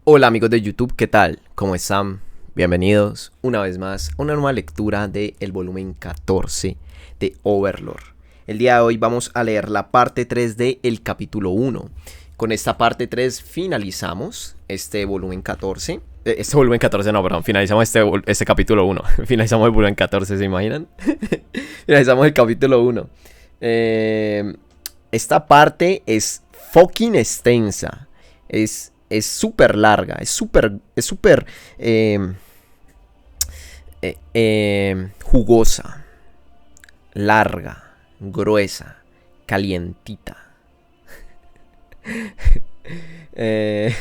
Hola amigos de YouTube, ¿qué tal? ¿Cómo están? Bienvenidos una vez más a una nueva lectura del volumen 14 de Overlord. El día de hoy vamos a leer la parte 3 del capítulo 1. Con esta parte 3 finalizamos este volumen 14. Este volumen 14 no, perdón, finalizamos este capítulo 1. Finalizamos el volumen 14, ¿se imaginan? Finalizamos el capítulo 1. Esta parte es fucking extensa. Es súper larga, es súper jugosa, larga, gruesa, calientita. eh,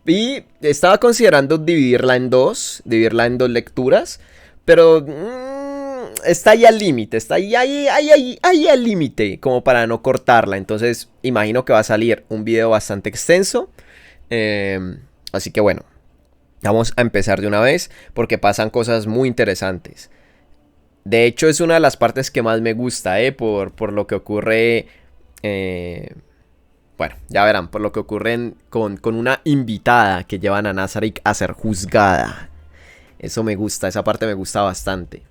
y estaba considerando dividirla en dos lecturas, pero está ahí al límite, está ahí al límite, como para no cortarla. Entonces, imagino que va a salir un video bastante extenso. Así que bueno, vamos a empezar de una vez porque pasan cosas muy interesantes. De hecho, es una de las partes que más me gusta, por lo que ocurre. Bueno, ya verán, por lo que ocurre con una invitada que llevan a Nazarick a ser juzgada. Eso me gusta, esa parte me gusta bastante.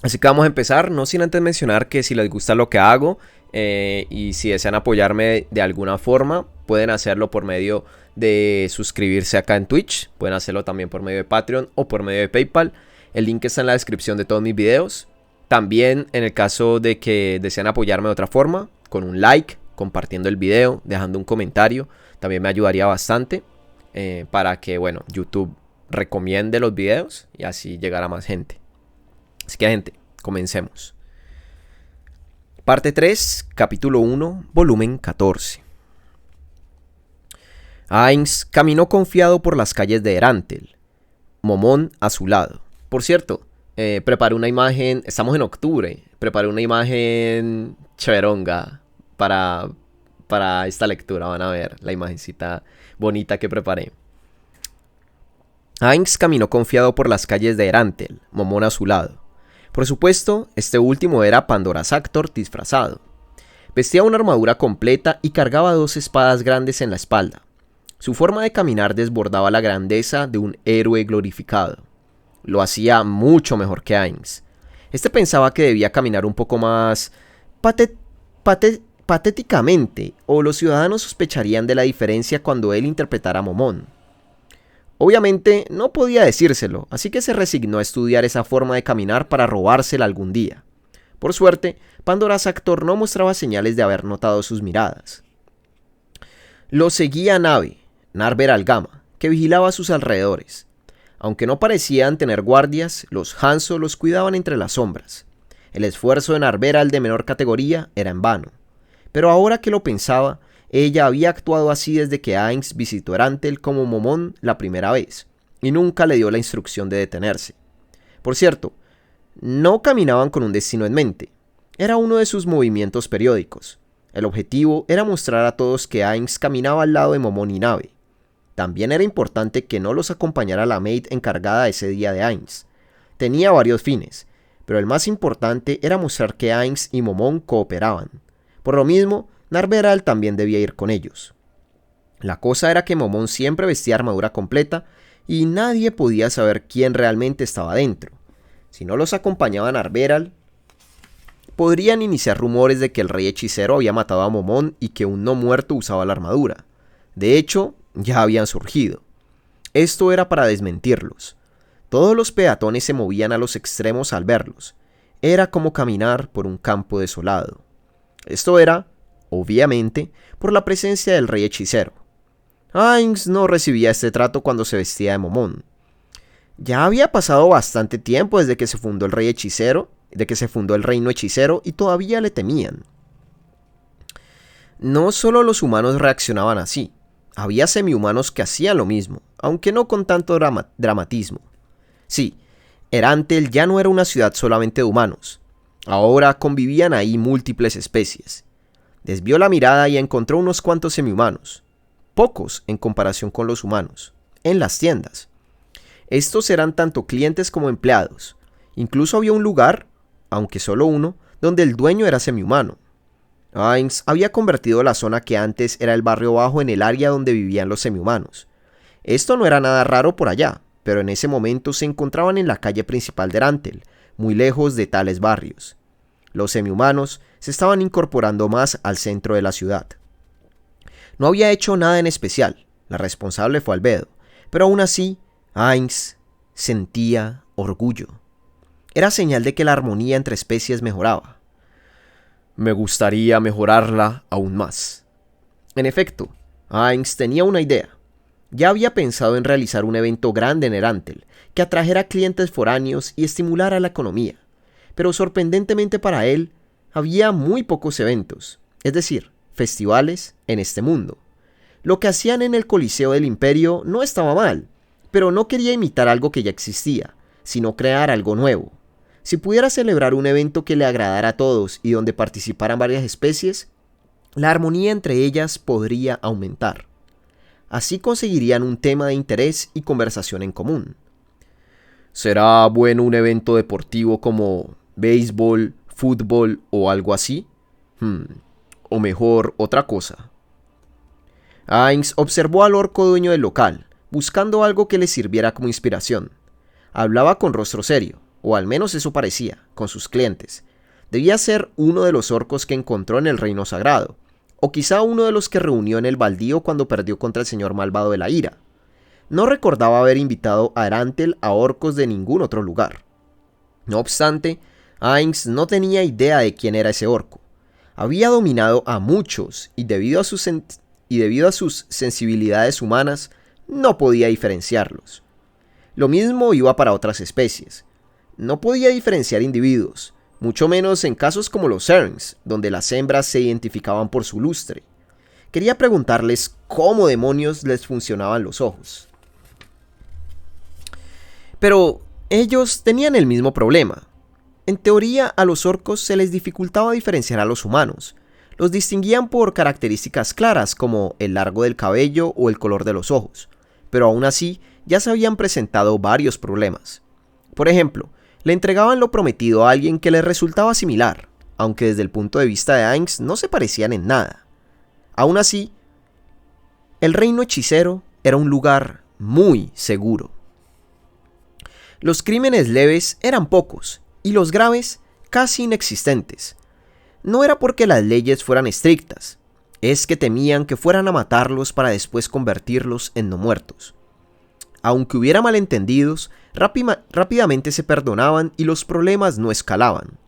Así que vamos a empezar, no sin antes mencionar que si les gusta lo que hago y si desean apoyarme de alguna forma, pueden hacerlo por medio de suscribirse acá en Twitch, pueden hacerlo también por medio de Patreon o por medio de PayPal. El link está en la descripción de todos mis videos. También en el caso de que desean apoyarme de otra forma, con un like, compartiendo el video, dejando un comentario, también me ayudaría bastante para que, bueno, YouTube recomiende los videos y así llegar a más gente. Así que, gente, comencemos. Parte 3, capítulo 1, volumen 14. Ainz caminó confiado por las calles de Erantel, Momón a su lado. Por cierto, preparé una imagen, estamos en octubre, preparé una imagen cheveronga para esta lectura. Van a ver la imagencita bonita que preparé. Ainz caminó confiado por las calles de Erantel, Momón a su lado. Por supuesto, este último era Pandora Zactor disfrazado. Vestía una armadura completa y cargaba dos espadas grandes en la espalda. Su forma de caminar desbordaba la grandeza de un héroe glorificado. Lo hacía mucho mejor que Ainz. Este pensaba que debía caminar un poco más patéticamente, o los ciudadanos sospecharían de la diferencia cuando él interpretara a Momón. Obviamente no podía decírselo, así que se resignó a estudiar esa forma de caminar para robársela algún día. Por suerte, Pandora Zactor no mostraba señales de haber notado sus miradas. Lo seguía Nave, Narber Algama, que vigilaba a sus alrededores. Aunque no parecían tener guardias, los Hanzo los cuidaban entre las sombras. El esfuerzo de Narberal de menor categoría era en vano. Pero ahora que lo pensaba, ella había actuado así desde que Ainz visitó Erantel como Momón la primera vez, y nunca le dio la instrucción de detenerse. Por cierto, no caminaban con un destino en mente. Era uno de sus movimientos periódicos. El objetivo era mostrar a todos que Ainz caminaba al lado de Momón y Nave. También era importante que no los acompañara la maid encargada ese día de Ainz. Tenía varios fines, pero el más importante era mostrar que Ainz y Momón cooperaban. Por lo mismo, Narberal también debía ir con ellos. La cosa era que Momón siempre vestía armadura completa y nadie podía saber quién realmente estaba dentro. Si no los acompañaba Narberal, podrían iniciar rumores de que el rey hechicero había matado a Momón y que un no muerto usaba la armadura. De hecho, ya habían surgido. Esto era para desmentirlos. Todos los peatones se movían a los extremos al verlos. Era como caminar por un campo desolado. Esto era, obviamente, por la presencia del rey hechicero. Ainz no recibía este trato cuando se vestía de Momón. Ya había pasado bastante tiempo desde que se fundó el rey hechicero, de que se fundó el reino hechicero, y todavía le temían. No solo los humanos reaccionaban así, había semihumanos que hacían lo mismo, aunque no con tanto dramatismo. Sí, Erantel ya no era una ciudad solamente de humanos. Ahora convivían ahí múltiples especies. Desvió la mirada y encontró unos cuantos semihumanos, pocos en comparación con los humanos, en las tiendas. Estos eran tanto clientes como empleados. Incluso había un lugar, aunque solo uno, donde el dueño era semihumano. Ainz había convertido la zona que antes era el barrio bajo en el área donde vivían los semihumanos. Esto no era nada raro por allá, pero en ese momento se encontraban en la calle principal de Erantel, muy lejos de tales barrios. Los semihumanos se estaban incorporando más al centro de la ciudad. No había hecho nada en especial, la responsable fue Albedo, pero aún así, Ainz sentía orgullo. Era señal de que la armonía entre especies mejoraba. Me gustaría mejorarla aún más. En efecto, Ainz tenía una idea. Ya había pensado en realizar un evento grande en Erantel, que atrajera clientes foráneos y estimulara la economía. Pero sorprendentemente para él, había muy pocos eventos, es decir, festivales en este mundo. Lo que hacían en el Coliseo del Imperio no estaba mal, pero no quería imitar algo que ya existía, sino crear algo nuevo. Si pudiera celebrar un evento que le agradara a todos y donde participaran varias especies, la armonía entre ellas podría aumentar. Así conseguirían un tema de interés y conversación en común. ¿Será bueno un evento deportivo como béisbol, fútbol o algo así? O mejor, otra cosa. Ainz observó al orco dueño del local, buscando algo que le sirviera como inspiración. Hablaba con rostro serio, o al menos eso parecía, con sus clientes. Debía ser uno de los orcos que encontró en el Reino Sagrado, o quizá uno de los que reunió en el baldío cuando perdió contra el señor malvado de la ira. No recordaba haber invitado a Erantel a orcos de ningún otro lugar. No obstante, Ainz no tenía idea de quién era ese orco. Había dominado a muchos y debido a sus sensibilidades humanas, no podía diferenciarlos. Lo mismo iba para otras especies. No podía diferenciar individuos, mucho menos en casos como los Serns, donde las hembras se identificaban por su lustre. Quería preguntarles cómo demonios les funcionaban los ojos. Pero ellos tenían el mismo problema. En teoría, a los orcos se les dificultaba diferenciar a los humanos. Los distinguían por características claras como el largo del cabello o el color de los ojos, pero aún así ya se habían presentado varios problemas. Por ejemplo, le entregaban lo prometido a alguien que les resultaba similar, aunque desde el punto de vista de Ainz no se parecían en nada. Aún así, el reino hechicero era un lugar muy seguro. Los crímenes leves eran pocos y los graves casi inexistentes. No era porque las leyes fueran estrictas, es que temían que fueran a matarlos para después convertirlos en no muertos. Aunque hubiera malentendidos, rápidamente se perdonaban y los problemas no escalaban.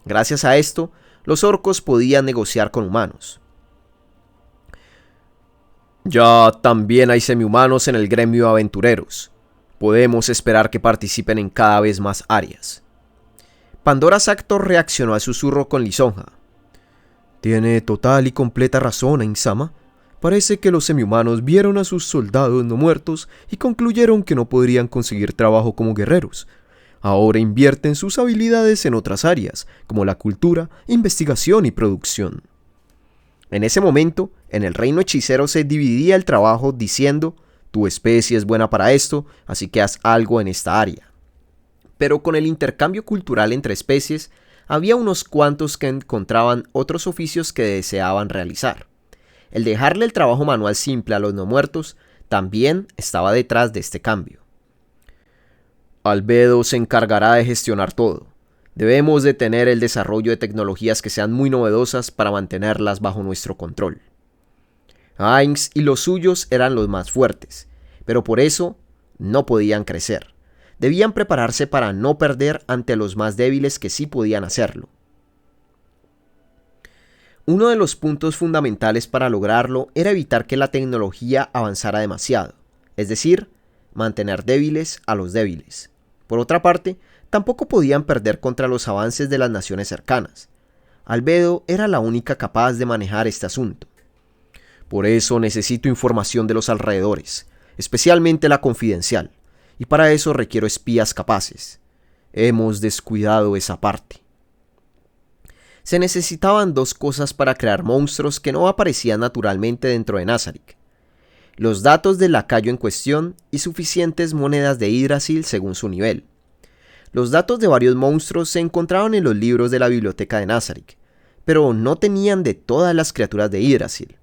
Gracias a esto, los orcos podían negociar con humanos. Ya también hay semihumanos en el gremio de aventureros. Podemos esperar que participen en cada vez más áreas. Pandora Sactor reaccionó al susurro con lisonja. Tiene total y completa razón, Ainz-sama. Parece que los semihumanos vieron a sus soldados no muertos y concluyeron que no podrían conseguir trabajo como guerreros. Ahora invierten sus habilidades en otras áreas, como la cultura, investigación y producción. En ese momento, en el reino hechicero se dividía el trabajo diciendo: tu especie es buena para esto, así que haz algo en esta área. Pero con el intercambio cultural entre especies, había unos cuantos que encontraban otros oficios que deseaban realizar. El dejarle el trabajo manual simple a los no muertos también estaba detrás de este cambio. Albedo se encargará de gestionar todo. Debemos detener el desarrollo de tecnologías que sean muy novedosas para mantenerlas bajo nuestro control. Ainz y los suyos eran los más fuertes, pero por eso no podían crecer. Debían prepararse para no perder ante los más débiles que sí podían hacerlo. Uno de los puntos fundamentales para lograrlo era evitar que la tecnología avanzara demasiado, es decir, mantener débiles a los débiles. Por otra parte, tampoco podían perder contra los avances de las naciones cercanas. Albedo era la única capaz de manejar este asunto. Por eso necesito información de los alrededores, especialmente la confidencial, y para eso requiero espías capaces. Hemos descuidado esa parte. Se necesitaban dos cosas para crear monstruos que no aparecían naturalmente dentro de Nazarick: los datos del lacayo en cuestión y suficientes monedas de Yggdrasil según su nivel. Los datos de varios monstruos se encontraban en los libros de la biblioteca de Nazarick, pero no tenían de todas las criaturas de Yggdrasil.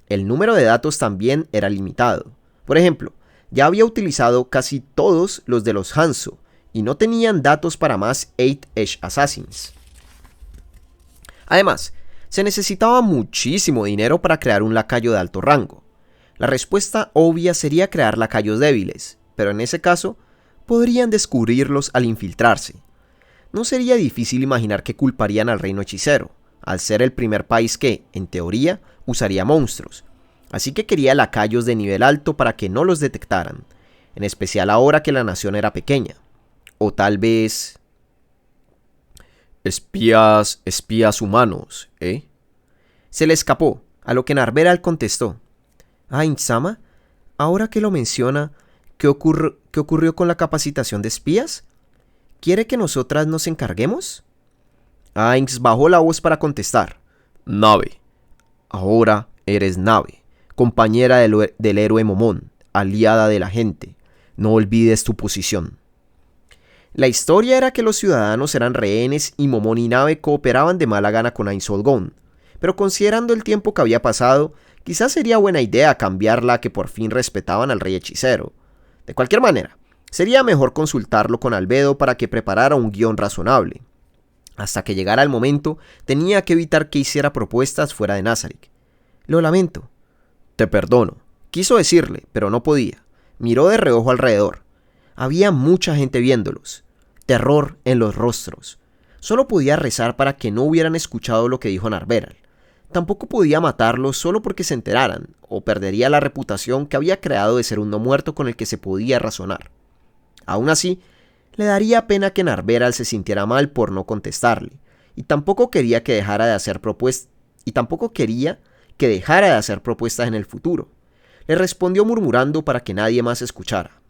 El número de datos también era limitado. Por ejemplo, ya había utilizado casi todos los de los Hanzo, y no tenían datos para más 8-Edge Assassins. Además, se necesitaba muchísimo dinero para crear un lacayo de alto rango. La respuesta obvia sería crear lacayos débiles, pero en ese caso, podrían descubrirlos al infiltrarse. No sería difícil imaginar que culparían al reino hechicero, al ser el primer país que, en teoría, usaría monstruos. Así que quería lacayos de nivel alto para que no los detectaran, en especial ahora que la nación era pequeña. O tal vez... espías humanos, ¿eh? Se le escapó, a lo que Narveral contestó. Ainz-sama, ahora que lo menciona, ¿qué ocurrió con la capacitación de espías? ¿Quiere que nosotras nos encarguemos? Ainz bajó la voz para contestar. Nave. Ahora eres Nave, compañera del héroe Momón, aliada de la gente. No olvides tu posición. La historia era que los ciudadanos eran rehenes y Momón y Nave cooperaban de mala gana con Ainz Holgón, pero considerando el tiempo que había pasado, quizás sería buena idea cambiarla a que por fin respetaban al rey hechicero. De cualquier manera, sería mejor consultarlo con Albedo para que preparara un guión razonable. Hasta que llegara el momento, tenía que evitar que hiciera propuestas fuera de Nazarick. Lo lamento. Te perdono. Quiso decirle, pero no podía. Miró de reojo alrededor. Había mucha gente viéndolos. Terror en los rostros. Solo podía rezar para que no hubieran escuchado lo que dijo Narveral. Tampoco podía matarlos solo porque se enteraran, o perdería la reputación que había creado de ser un no muerto con el que se podía razonar. Aún así, le daría pena que Narveral se sintiera mal por no contestarle, y tampoco quería que dejara de hacer propuestas en el futuro. Le respondió murmurando para que nadie más escuchara.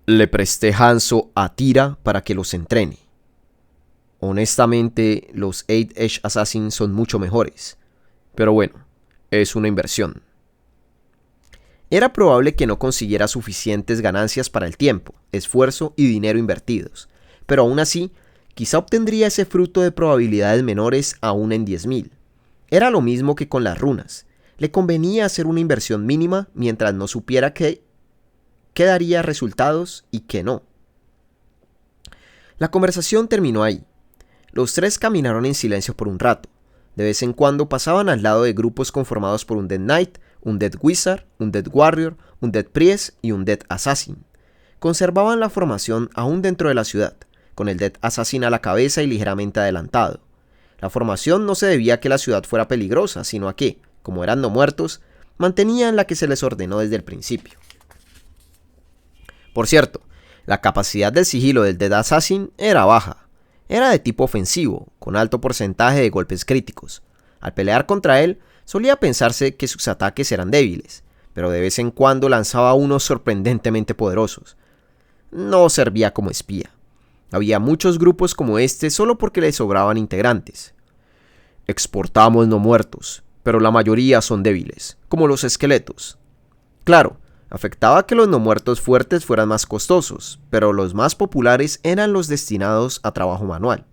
Le presté Hanzo a Tira para que los entrene. Honestamente, los 8-Edge Assassins son mucho mejores. Pero bueno, es una inversión. Era probable que no consiguiera suficientes ganancias para el tiempo, esfuerzo y dinero invertidos, pero aún así, quizá obtendría ese fruto de probabilidades menores aún en 10.000. Era lo mismo que con las runas. Le convenía hacer una inversión mínima mientras no supiera qué daría resultados y qué no. La conversación terminó ahí. Los tres caminaron en silencio por un rato. De vez en cuando pasaban al lado de grupos conformados por un Dead Knight, un Dead Wizard, un Dead Warrior, un Dead Priest y un Dead Assassin. Conservaban la formación aún dentro de la ciudad, con el Dead Assassin a la cabeza y ligeramente adelantado. La formación no se debía a que la ciudad fuera peligrosa, sino a que, como eran no muertos, mantenían la que se les ordenó desde el principio. Por cierto, la capacidad del sigilo del Dead Assassin era baja. Era de tipo ofensivo, con alto porcentaje de golpes críticos. Al pelear contra él, solía pensarse que sus ataques eran débiles, pero de vez en cuando lanzaba unos sorprendentemente poderosos. No servía como espía. Había muchos grupos como este solo porque le sobraban integrantes. Exportamos no muertos, pero la mayoría son débiles, como los esqueletos. Claro, afectaba que los no muertos fuertes fueran más costosos, pero los más populares eran los destinados a trabajo manual.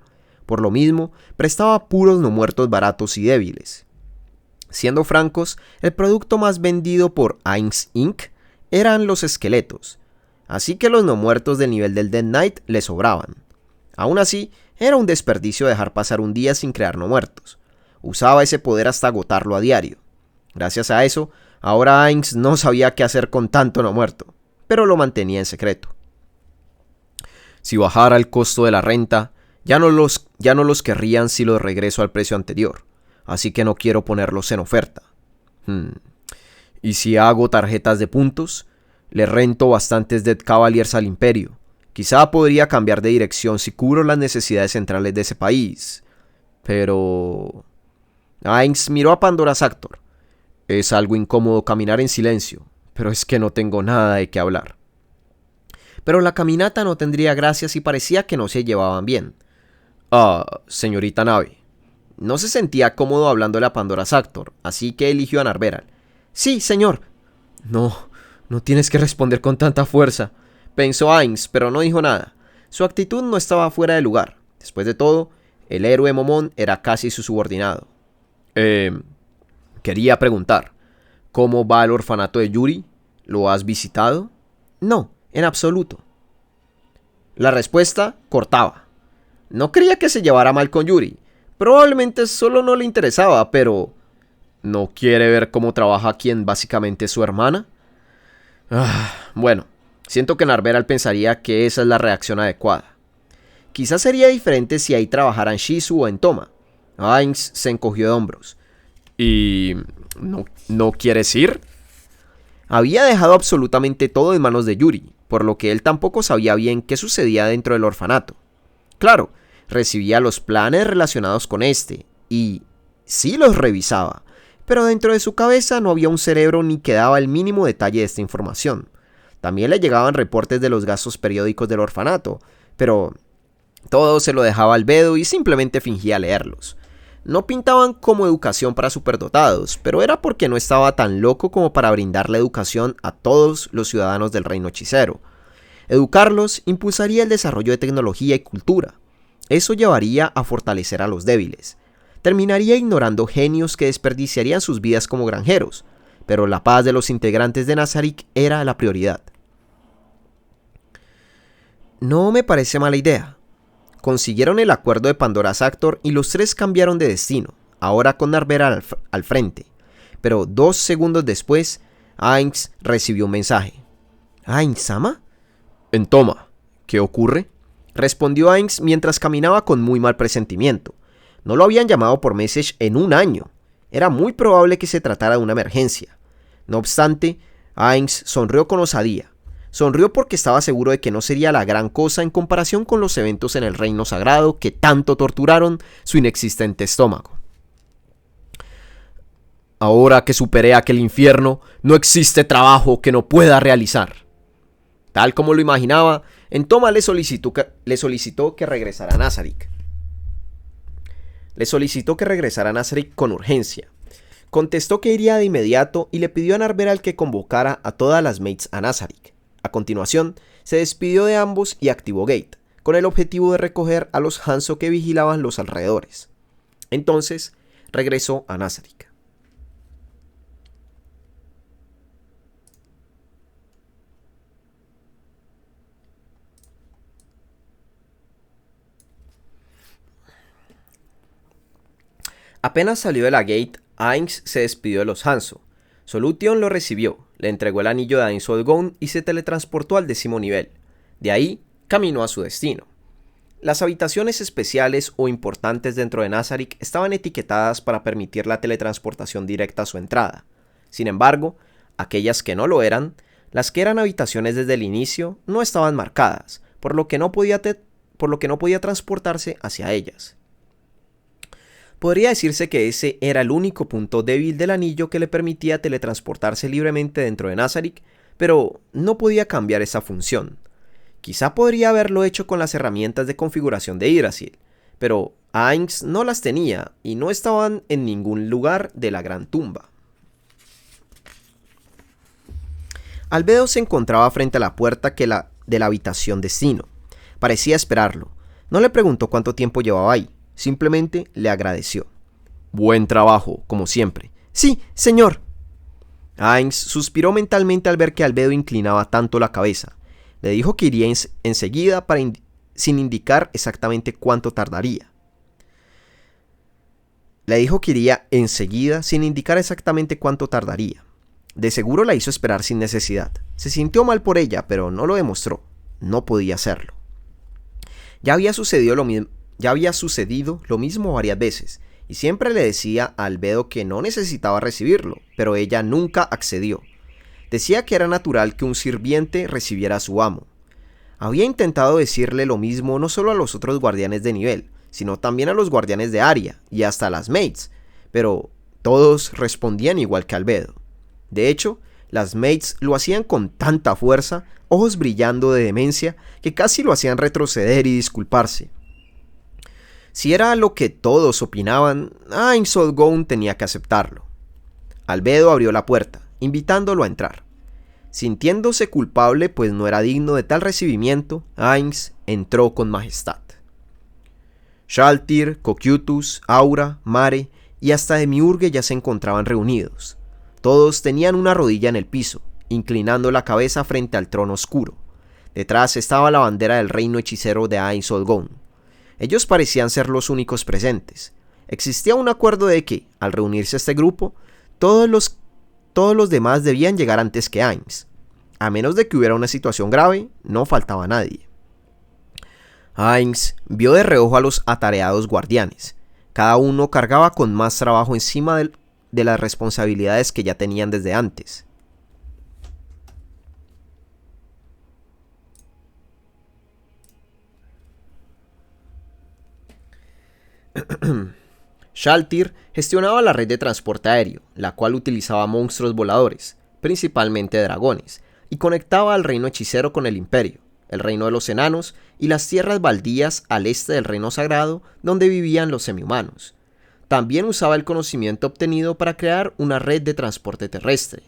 Por lo mismo, prestaba puros no muertos baratos y débiles. Siendo francos, el producto más vendido por Ainz Inc. eran los esqueletos, así que los no muertos del nivel del Dead Knight le sobraban. Aún así, era un desperdicio dejar pasar un día sin crear no muertos. Usaba ese poder hasta agotarlo a diario. Gracias a eso, ahora Ainz no sabía qué hacer con tanto no muerto, pero lo mantenía en secreto. Si bajara el costo de la renta, ya no los querrían si los regreso al precio anterior, así que no quiero ponerlos en oferta. Y si hago tarjetas de puntos, le rento bastantes Dead Cavaliers al Imperio. Quizá podría cambiar de dirección si cubro las necesidades centrales de ese país. Pero... Ainz miró a Pandora Zactor. Es algo incómodo caminar en silencio, pero es que no tengo nada de qué hablar. Pero la caminata no tendría gracia si parecía que no se llevaban bien. Señorita Nave. No se sentía cómodo hablándole a Pandora Zactor, así que eligió a Narveral. Sí, señor. No tienes que responder con tanta fuerza, pensó Ainz, pero no dijo nada. Su actitud no estaba fuera de lugar. Después de todo, El héroe Momón era casi su subordinado. Quería preguntar, ¿cómo va el orfanato de Yuri? ¿Lo has visitado? No, en absoluto. La respuesta cortaba. No quería que se llevara mal con Yuri. Probablemente solo no le interesaba, pero ¿no quiere ver cómo trabaja quien básicamente es su hermana? Bueno, siento que Narveral pensaría que esa es la reacción adecuada. Quizás sería diferente si ahí trabajaran Shizu o Entoma. Ainz se encogió de hombros. ¿Y no quieres ir? Había dejado absolutamente todo en manos de Yuri, por lo que él tampoco sabía bien qué sucedía dentro del orfanato. Claro, recibía los planes relacionados con este, y sí los revisaba, pero dentro de su cabeza no había un cerebro ni quedaba el mínimo detalle de esta información. También le llegaban reportes de los gastos periódicos del orfanato, pero todo se lo dejaba Albedo y simplemente fingía leerlos. No pintaban como educación para superdotados, pero era porque no estaba tan loco como para brindarle educación a todos los ciudadanos del reino hechicero. Educarlos impulsaría el desarrollo de tecnología y cultura. Eso llevaría a fortalecer a los débiles. Terminaría ignorando genios que desperdiciarían sus vidas como granjeros, pero la paz de los integrantes de Nazarick era la prioridad. No me parece mala idea. Consiguieron el acuerdo de Pandora Actor y los tres cambiaron de destino, ahora con Narveral al frente. Pero 2 segundos después, Ainz recibió un mensaje. ¿Ainz-sama? Entoma, ¿qué ocurre? Respondió Ainz mientras caminaba con muy mal presentimiento. No lo habían llamado por message en 1 año. Era muy probable que se tratara de una emergencia. No obstante, Ainz sonrió con osadía. Sonrió porque estaba seguro de que no sería la gran cosa en comparación con los eventos en el reino sagrado que tanto torturaron su inexistente estómago. Ahora que superé aquel infierno, no existe trabajo que no pueda realizar. Tal como lo imaginaba, Entoma le solicitó que regresara a Nazarick. Le solicitó que regresara a Nazarick con urgencia. Contestó que iría de inmediato y le pidió a Narveral que convocara a todas las mates a Nazarick. A continuación, se despidió de ambos y activó Gate, con el objetivo de recoger a los Hanzo que vigilaban los alrededores. Entonces, regresó a Nazarick. Apenas salió de la Gate, Ainz se despidió de los Hanzo. Solution lo recibió, le entregó el anillo de Ainz Odgon y se teletransportó al 10º nivel. De ahí, caminó a su destino. Las habitaciones especiales o importantes dentro de Nazarick estaban etiquetadas para permitir la teletransportación directa a su entrada. Sin embargo, aquellas que no lo eran, las que eran habitaciones desde el inicio, no estaban marcadas, por lo que no podía transportarse hacia ellas. Podría decirse que ese era el único punto débil del anillo que le permitía teletransportarse libremente dentro de Nazarick, pero no podía cambiar esa función. Quizá podría haberlo hecho con las herramientas de configuración de Yggdrasil, pero Ainz no las tenía y no estaban en ningún lugar de la gran tumba. Albedo se encontraba frente a la puerta de la habitación destino. Parecía esperarlo. No le preguntó cuánto tiempo llevaba ahí. Simplemente le agradeció. Buen trabajo, como siempre. Sí, señor. Ainz suspiró mentalmente al ver que Albedo inclinaba tanto la cabeza. Le dijo que iría enseguida sin indicar exactamente cuánto tardaría. De seguro la hizo esperar sin necesidad. Se sintió mal por ella, pero no lo demostró. No podía hacerlo. Ya había sucedido lo mismo varias veces, y siempre le decía a Albedo que no necesitaba recibirlo, pero ella nunca accedió. Decía que era natural que un sirviente recibiera a su amo. Había intentado decirle lo mismo no solo a los otros guardianes de nivel, sino también a los guardianes de área y hasta a las mates, pero todos respondían igual que Albedo. De hecho, las mates lo hacían con tanta fuerza, ojos brillando de demencia, que casi lo hacían retroceder y disculparse. Si era lo que todos opinaban, Ainz Odgon tenía que aceptarlo. Albedo abrió la puerta, invitándolo a entrar. Sintiéndose culpable pues no era digno de tal recibimiento, Ainz entró con majestad. Shaltir, Cocytus, Aura, Mare y hasta Demiurge ya se encontraban reunidos. Todos tenían una rodilla en el piso, inclinando la cabeza frente al trono oscuro. Detrás estaba la bandera del reino hechicero de Ain Solgón. Ellos parecían ser los únicos presentes. Existía un acuerdo de que, al reunirse este grupo, todos los demás debían llegar antes que Ainz. A menos de que hubiera una situación grave, no faltaba nadie. Ainz vio de reojo a los atareados guardianes. Cada uno cargaba con más trabajo encima de las responsabilidades que ya tenían desde antes. Shaltir gestionaba la red de transporte aéreo, la cual utilizaba monstruos voladores, principalmente dragones, y conectaba al reino hechicero con el imperio, el reino de los enanos y las tierras baldías al este del reino sagrado donde vivían los semihumanos. También usaba el conocimiento obtenido para crear una red de transporte terrestre.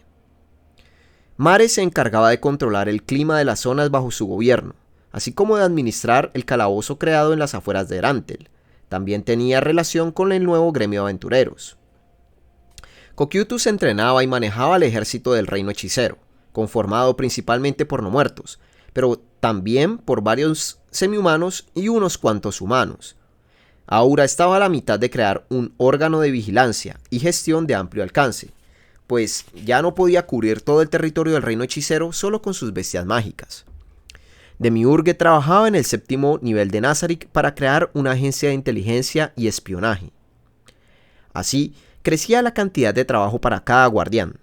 Mare se encargaba de controlar el clima de las zonas bajo su gobierno, así como de administrar el calabozo creado en las afueras de Erantel. También tenía relación con el nuevo gremio de aventureros. Cocytus entrenaba y manejaba el ejército del reino hechicero, conformado principalmente por no muertos, pero también por varios semihumanos y unos cuantos humanos. Aura estaba a la mitad de crear un órgano de vigilancia y gestión de amplio alcance, pues ya no podía cubrir todo el territorio del reino hechicero solo con sus bestias mágicas. Demiurge trabajaba en el 7º nivel de Nazarick para crear una agencia de inteligencia y espionaje. Así, crecía la cantidad de trabajo para cada guardián.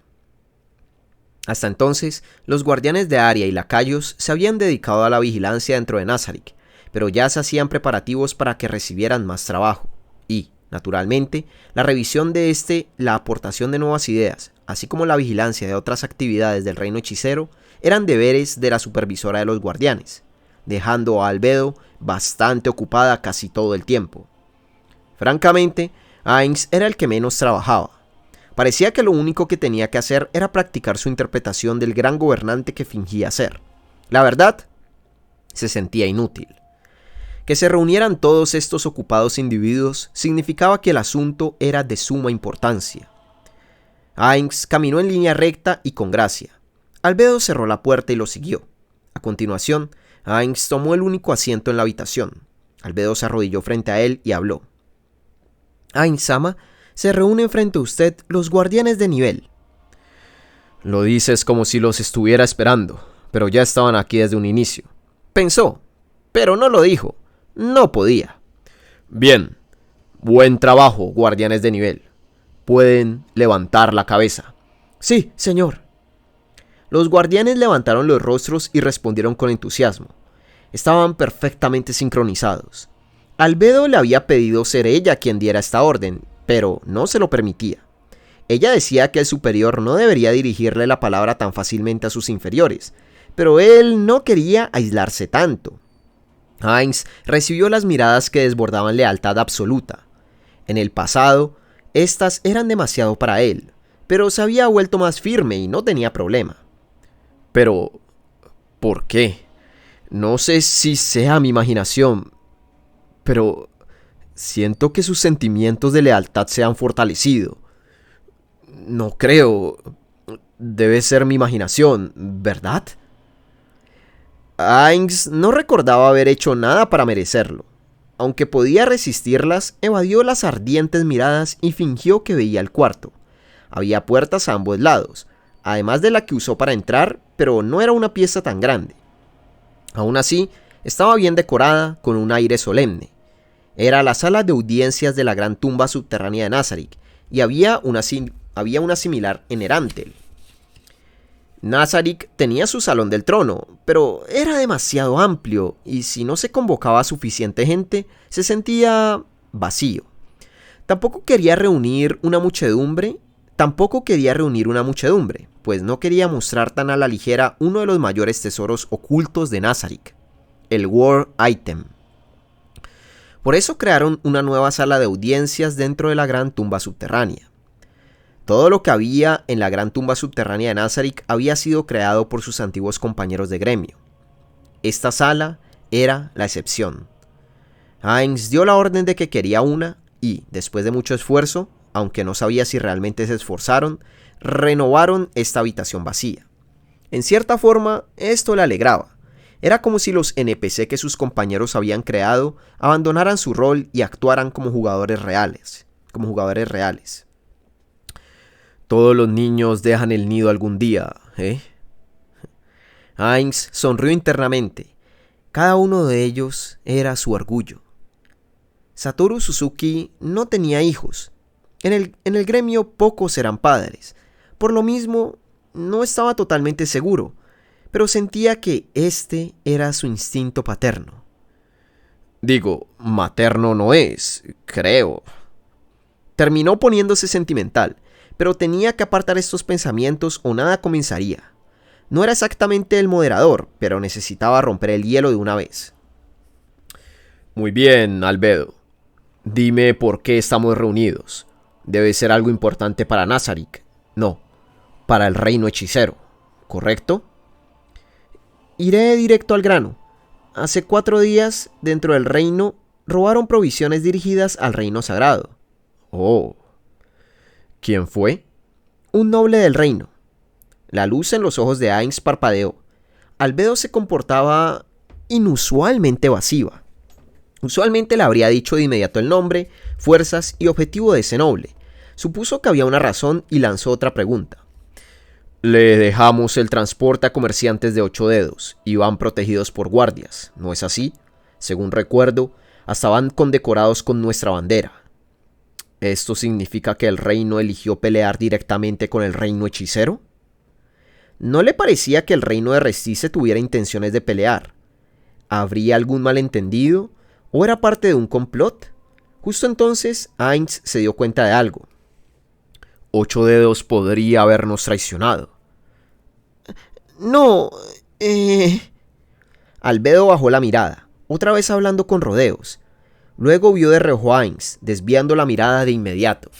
Hasta entonces, los guardianes de Aria y lacayos se habían dedicado a la vigilancia dentro de Nazarick, pero ya se hacían preparativos para que recibieran más trabajo, y, naturalmente, la revisión de la aportación de nuevas ideas, así como la vigilancia de otras actividades del reino hechicero, eran deberes de la supervisora de los guardianes, dejando a Albedo bastante ocupada casi todo el tiempo. Francamente, Ainz era el que menos trabajaba. Parecía que lo único que tenía que hacer era practicar su interpretación del gran gobernante que fingía ser. La verdad, se sentía inútil. Que se reunieran todos estos ocupados individuos significaba que el asunto era de suma importancia. Ainz caminó en línea recta y con gracia. Albedo cerró la puerta y lo siguió. A continuación, Ainz tomó el único asiento en la habitación. Albedo se arrodilló frente a él y habló. Ainz-sama, se reúnen frente a usted los guardianes de nivel. Lo dices como si los estuviera esperando, pero ya estaban aquí desde un inicio. Pensó, pero no lo dijo. No podía. Bien. Buen trabajo, guardianes de nivel. Pueden levantar la cabeza. Sí, señor. Los guardianes levantaron los rostros y respondieron con entusiasmo. Estaban perfectamente sincronizados. Albedo le había pedido ser ella quien diera esta orden, pero no se lo permitía. Ella decía que el superior no debería dirigirle la palabra tan fácilmente a sus inferiores, pero él no quería aislarse tanto. Ainz recibió las miradas que desbordaban lealtad absoluta. En el pasado, estas eran demasiado para él, pero se había vuelto más firme y no tenía problema. Pero, ¿por qué? No sé si sea mi imaginación, pero siento que sus sentimientos de lealtad se han fortalecido. No creo. Debe ser mi imaginación, ¿verdad? Ainz no recordaba haber hecho nada para merecerlo. Aunque podía resistirlas, evadió las ardientes miradas y fingió que veía el cuarto. Había puertas a ambos lados, además de la que usó para entrar, pero no era una pieza tan grande. Aún así, estaba bien decorada, con un aire solemne. Era la sala de audiencias de la gran tumba subterránea de Nazarick, y había una similar en Erantel. Nazarick tenía su salón del trono, pero era demasiado amplio, y si no se convocaba a suficiente gente, se sentía vacío. Tampoco quería reunir una muchedumbre, pues no quería mostrar tan a la ligera uno de los mayores tesoros ocultos de Nazarick, el War Item. Por eso crearon una nueva sala de audiencias dentro de la gran tumba subterránea. Todo lo que había en la gran tumba subterránea de Nazarick había sido creado por sus antiguos compañeros de gremio. Esta sala era la excepción. Ainz dio la orden de que quería una y, después de mucho esfuerzo, aunque no sabía si realmente se esforzaron, renovaron esta habitación vacía. En cierta forma, esto le alegraba. Era como si los NPC que sus compañeros habían creado abandonaran su rol y actuaran como jugadores reales. Todos los niños dejan el nido algún día, ¿eh? Ainz sonrió internamente. Cada uno de ellos era su orgullo. Satoru Suzuki no tenía hijos. En el gremio pocos eran padres. Por lo mismo, no estaba totalmente seguro, pero sentía que este era su instinto paterno. Digo, materno no es, creo. Terminó poniéndose sentimental, pero tenía que apartar estos pensamientos o nada comenzaría. No era exactamente el moderador, pero necesitaba romper el hielo de una vez. Muy bien, Albedo. Dime por qué estamos reunidos. Debe ser algo importante para Nazarick. No, para el reino hechicero, ¿correcto? Iré directo al grano. Hace 4 días, dentro del reino, robaron provisiones dirigidas al reino sagrado. Oh. ¿Quién fue? Un noble del reino. La luz en los ojos de Ainz parpadeó. Albedo se comportaba inusualmente evasiva. Usualmente le habría dicho de inmediato el nombre, fuerzas y objetivo de ese noble. Supuso que había una razón y lanzó otra pregunta. Le dejamos el transporte a comerciantes de 8 dedos y van protegidos por guardias, ¿no es así? Según recuerdo, hasta van condecorados con nuestra bandera. ¿Esto significa que el reino eligió pelear directamente con el reino hechicero? ¿No le parecía que el reino de Restice tuviera intenciones de pelear? ¿Habría algún malentendido? ¿O era parte de un complot? Justo entonces, Ainz se dio cuenta de algo. 8 dedos podría habernos traicionado. No, Albedo bajó la mirada, otra vez hablando con rodeos. Luego vio de reojo a Ainz, desviando la mirada de inmediato.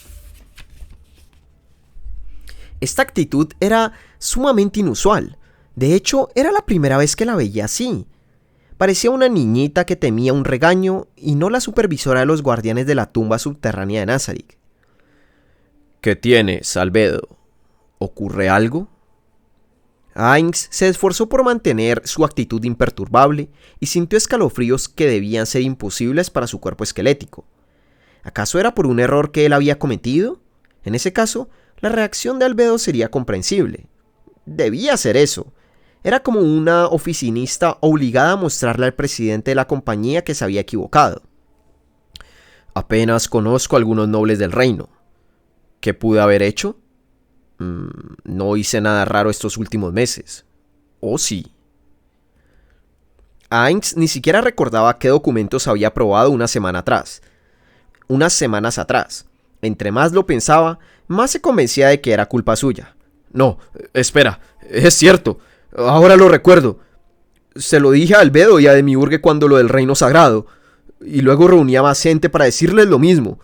Esta actitud era sumamente inusual. De hecho, era la primera vez que la veía así. Parecía una niñita que temía un regaño y no la supervisora de los guardianes de la tumba subterránea de Nazarick. ¿Qué tienes, Albedo? ¿Ocurre algo? Ainz se esforzó por mantener su actitud imperturbable y sintió escalofríos que debían ser imposibles para su cuerpo esquelético. ¿Acaso era por un error que él había cometido? En ese caso, la reacción de Albedo sería comprensible. Debía ser eso. Era como una oficinista obligada a mostrarle al presidente de la compañía que se había equivocado. Apenas conozco a algunos nobles del reino. ¿Qué pude haber hecho? No hice nada raro estos últimos meses. ¿O sí? Ainz ni siquiera recordaba qué documentos había aprobado unas semanas atrás. Entre más lo pensaba, más se convencía de que era culpa suya. No, espera, es cierto. Ahora lo recuerdo. Se lo dije a Albedo y a Demiurge cuando lo del reino sagrado. Y luego reunía más gente para decirles lo mismo.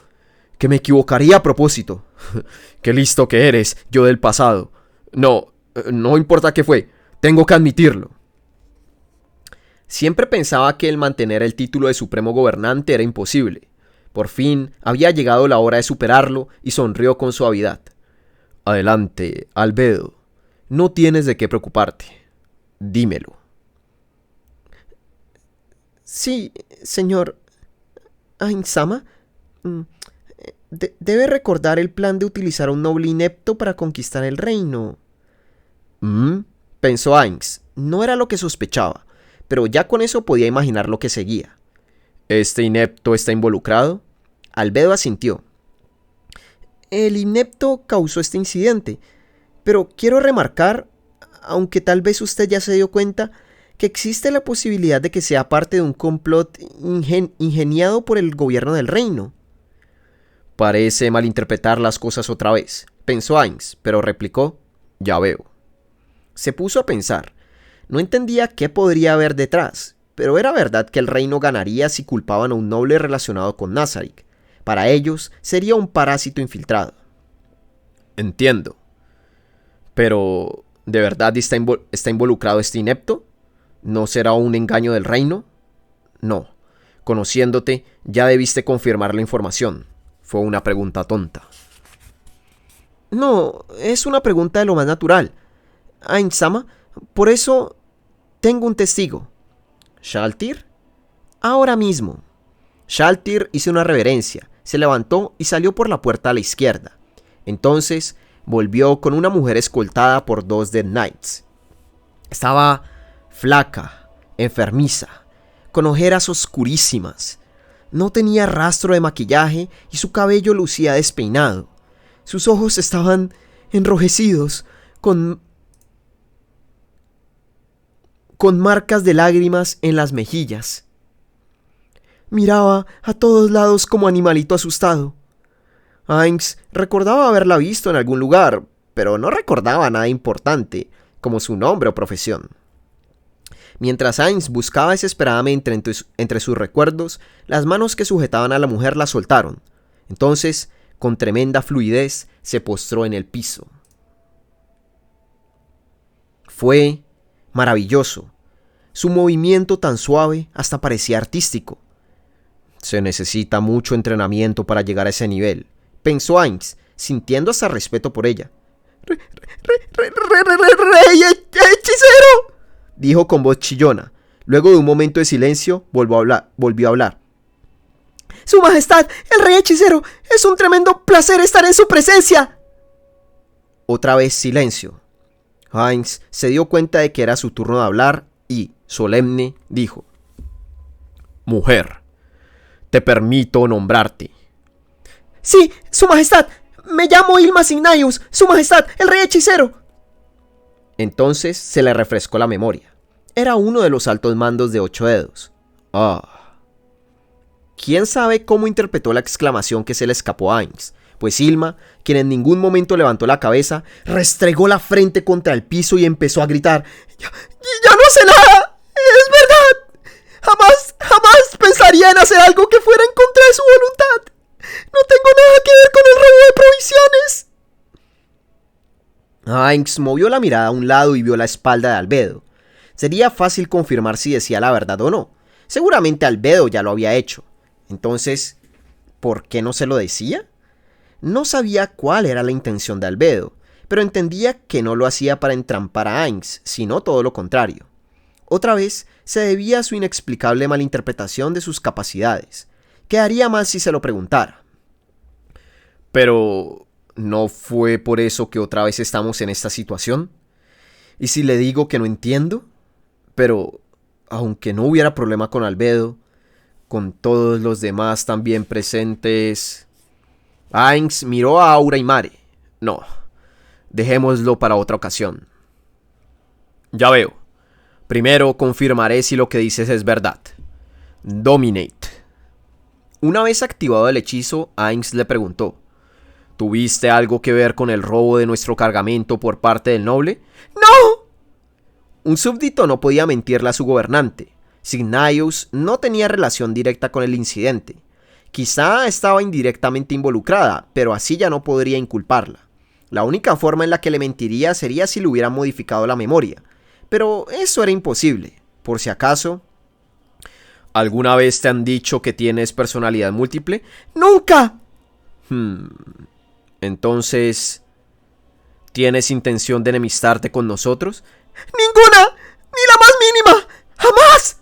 Que me equivocaría a propósito. Qué listo que eres, yo del pasado. No importa qué fue. Tengo que admitirlo. Siempre pensaba que el mantener el título de supremo gobernante era imposible. Por fin había llegado la hora de superarlo y sonrió con suavidad. Adelante, Albedo. No tienes de qué preocuparte. Dímelo. Sí, señor Ainz-sama. Debe recordar el plan de utilizar a un noble inepto para conquistar el reino. Pensó Ainz. No era lo que sospechaba, pero ya con eso podía imaginar lo que seguía. ¿Este inepto está involucrado? Albedo asintió. El inepto causó este incidente, pero quiero remarcar, aunque tal vez usted ya se dio cuenta, que existe la posibilidad de que sea parte de un complot ingeniado por el gobierno del reino. Parece malinterpretar las cosas otra vez, pensó Ainz, pero replicó, ya veo. Se puso a pensar. No entendía qué podría haber detrás, pero era verdad que el reino ganaría si culpaban a un noble relacionado con Nazarick. Para ellos sería un parásito infiltrado. Entiendo. Pero, ¿de verdad está involucrado este inepto? ¿No será un engaño del reino? No. Conociéndote, ya debiste confirmar la información. Fue una pregunta tonta. No, es una pregunta de lo más natural. Ainz-sama, por eso tengo un testigo. ¿Shaltir? Ahora mismo. Shaltir hizo una reverencia, se levantó y salió por la puerta a la izquierda. Entonces volvió con una mujer escoltada por 2 Death Knights. Estaba flaca, enfermiza, con ojeras oscurísimas. No tenía rastro de maquillaje y su cabello lucía despeinado. Sus ojos estaban enrojecidos, con marcas de lágrimas en las mejillas. Miraba a todos lados como animalito asustado. Ainz recordaba haberla visto en algún lugar, pero no recordaba nada importante, como su nombre o profesión. Mientras Ainz buscaba desesperadamente entre sus recuerdos, las manos que sujetaban a la mujer la soltaron. Entonces, con tremenda fluidez, se postró en el piso. Fue maravilloso. Su movimiento tan suave hasta parecía artístico. Se necesita mucho entrenamiento para llegar a ese nivel, pensó Ainz, sintiendo hasta respeto por ella. ¡Rey hechicero!, dijo con voz chillona. Luego de un momento de silencio, volvió a hablar. ¡Su Majestad, el Rey Hechicero! ¡Es un tremendo placer estar en su presencia! Otra vez silencio. Ainz se dio cuenta de que era su turno de hablar y, solemne, dijo: Mujer, te permito nombrarte. Sí, Su Majestad, me llamo Ilma Signaeus, Su Majestad, el Rey Hechicero. Entonces se le refrescó la memoria. Era uno de los altos mandos de 8 dedos. ¿Quién sabe cómo interpretó la exclamación que se le escapó a Ainz? Pues Ilma, quien en ningún momento levantó la cabeza, restregó la frente contra el piso y empezó a gritar: ¡Ya no sé nada! ¡Es verdad! Jamás pensaría en hacer algo que fuera en contra de su voluntad. No tengo nada que ver con el robo de provisiones. Ainz movió la mirada a un lado y vio la espalda de Albedo. Sería fácil confirmar si decía la verdad o no. Seguramente Albedo ya lo había hecho. Entonces, ¿por qué no se lo decía? No sabía cuál era la intención de Albedo, pero entendía que no lo hacía para entrampar a Ainz, sino todo lo contrario. Otra vez se debía a su inexplicable malinterpretación de sus capacidades. Quedaría mal si se lo preguntara. Pero, ¿no fue por eso que otra vez estamos en esta situación? ¿Y si le digo que no entiendo? Pero, aunque no hubiera problema con Albedo, con todos los demás también presentes... Ainz miró a Aura y Mare. No, dejémoslo para otra ocasión. Ya veo. Primero confirmaré si lo que dices es verdad. Dominate. Una vez activado el hechizo, Ainz le preguntó: ¿Tuviste algo que ver con el robo de nuestro cargamento por parte del noble? ¡No! Un súbdito no podía mentirle a su gobernante. Signaeus no tenía relación directa con el incidente. Quizá estaba indirectamente involucrada, pero así ya no podría inculparla. La única forma en la que le mentiría sería si le hubieran modificado la memoria. Pero eso era imposible. Por si acaso... ¿Alguna vez te han dicho que tienes personalidad múltiple? ¡Nunca! Entonces... ¿tienes intención de enemistarte con nosotros? ¡Ninguna! ¡Ni la más mínima! ¡Jamás!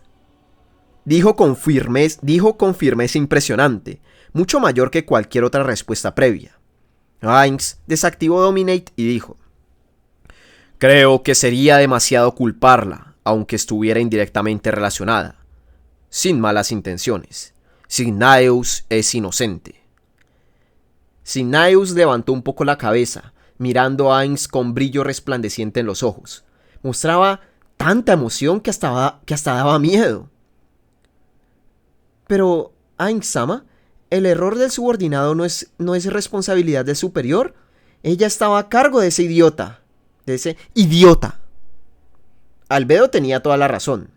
Dijo con firmeza impresionante, mucho mayor que cualquier otra respuesta previa. Ainz desactivó Dominate y dijo: Creo que sería demasiado culparla, aunque estuviera indirectamente relacionada. Sin malas intenciones. Signaeus es inocente. Signaeus levantó un poco la cabeza, mirando a Ainz con brillo resplandeciente en los ojos. Mostraba tanta emoción que hasta daba miedo. Pero, Ainz-sama, el error del subordinado no es responsabilidad del superior. Ella estaba a cargo de ese idiota. Albedo tenía toda la razón.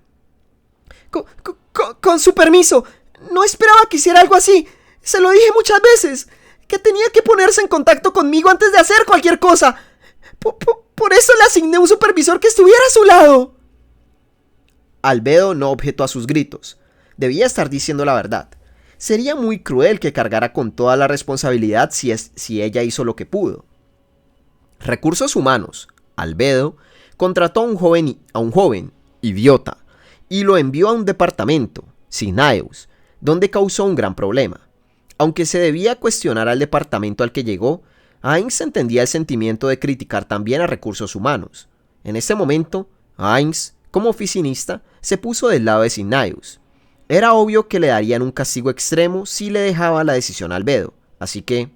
Con su permiso, no esperaba que hiciera algo así. Se lo dije muchas veces, que tenía que ponerse en contacto conmigo antes de hacer cualquier cosa. Por eso le asigné un supervisor que estuviera a su lado. Albedo no objetó a sus gritos. debía estar diciendo la verdad. Sería muy cruel que cargara con toda la responsabilidad si ella hizo lo que pudo. Recursos Humanos, Albedo, contrató a un joven idiota y lo envió a un departamento, Signaeus, donde causó un gran problema. Aunque se debía cuestionar al departamento al que llegó, Hines entendía el sentimiento de criticar también a Recursos Humanos. En ese momento, Hines, como oficinista, se puso del lado de Signaeus. Era obvio que le darían un castigo extremo si le dejaba la decisión a Albedo, así que...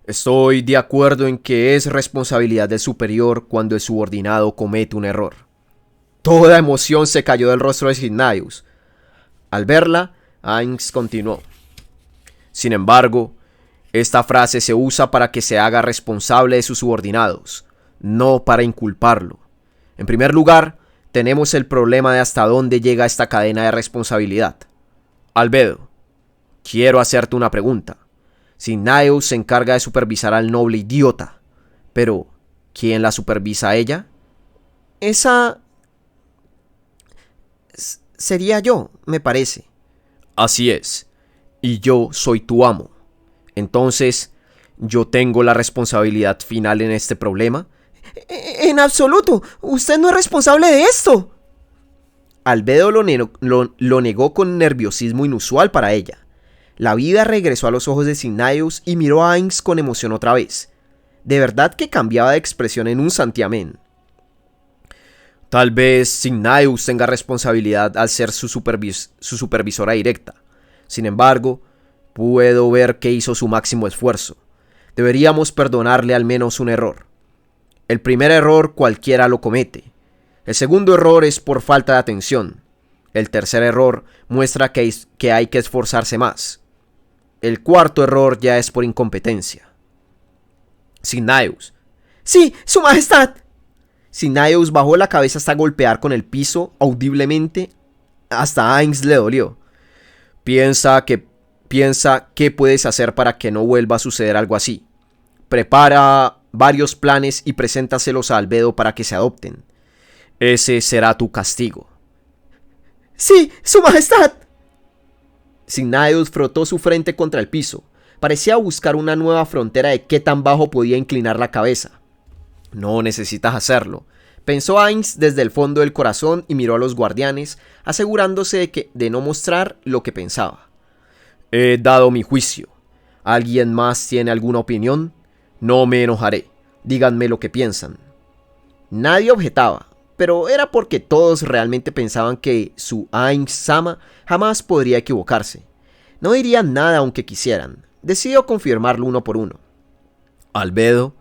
Estoy de acuerdo en que es responsabilidad del superior cuando el subordinado comete un error. Toda emoción se cayó del rostro de Signaeus. Al verla, Hines continuó. Sin embargo, esta frase se usa para que se haga responsable de sus subordinados, no para inculparlo. En primer lugar, tenemos el problema de hasta dónde llega esta cadena de responsabilidad. Albedo, quiero hacerte una pregunta. Signaeus se encarga de supervisar al noble idiota, pero ¿quién la supervisa a ella? Esa... sería yo, me parece. Así es, y yo soy tu amo. Entonces, ¿yo tengo la responsabilidad final en este problema? En absoluto, usted no es responsable de esto. Albedo lo negó con nerviosismo inusual para ella. La vida regresó a los ojos de Signaeus y miró a Hines con emoción otra vez. De verdad que cambiaba de expresión en un santiamén. Tal vez Signaeus tenga responsabilidad al ser su supervisora directa. Sin embargo, puedo ver que hizo su máximo esfuerzo. Deberíamos perdonarle al menos un error. El primer error cualquiera lo comete. El segundo error es por falta de atención. El tercer error muestra que hay que esforzarse más. El cuarto error ya es por incompetencia. Signaeus. Sí, su majestad. Signaeus bajó la cabeza hasta golpear con el piso audiblemente. Hasta a Hines le dolió. Piensa qué puedes hacer para que no vuelva a suceder algo así. Prepara varios planes y preséntaselos a Albedo para que se adopten. Ese será tu castigo. Sí, su majestad. Signaeus frotó su frente contra el piso. Parecía buscar una nueva frontera de qué tan bajo podía inclinar la cabeza. No necesitas hacerlo, pensó Hines desde el fondo del corazón y miró a los guardianes, asegurándose de no mostrar lo que pensaba. He dado mi juicio. ¿Alguien más tiene alguna opinión? No me enojaré. Díganme lo que piensan. Nadie objetaba, pero era porque todos realmente pensaban que su Hines-sama jamás podría equivocarse. No dirían nada aunque quisieran. Decidió confirmarlo uno por uno. Albedo,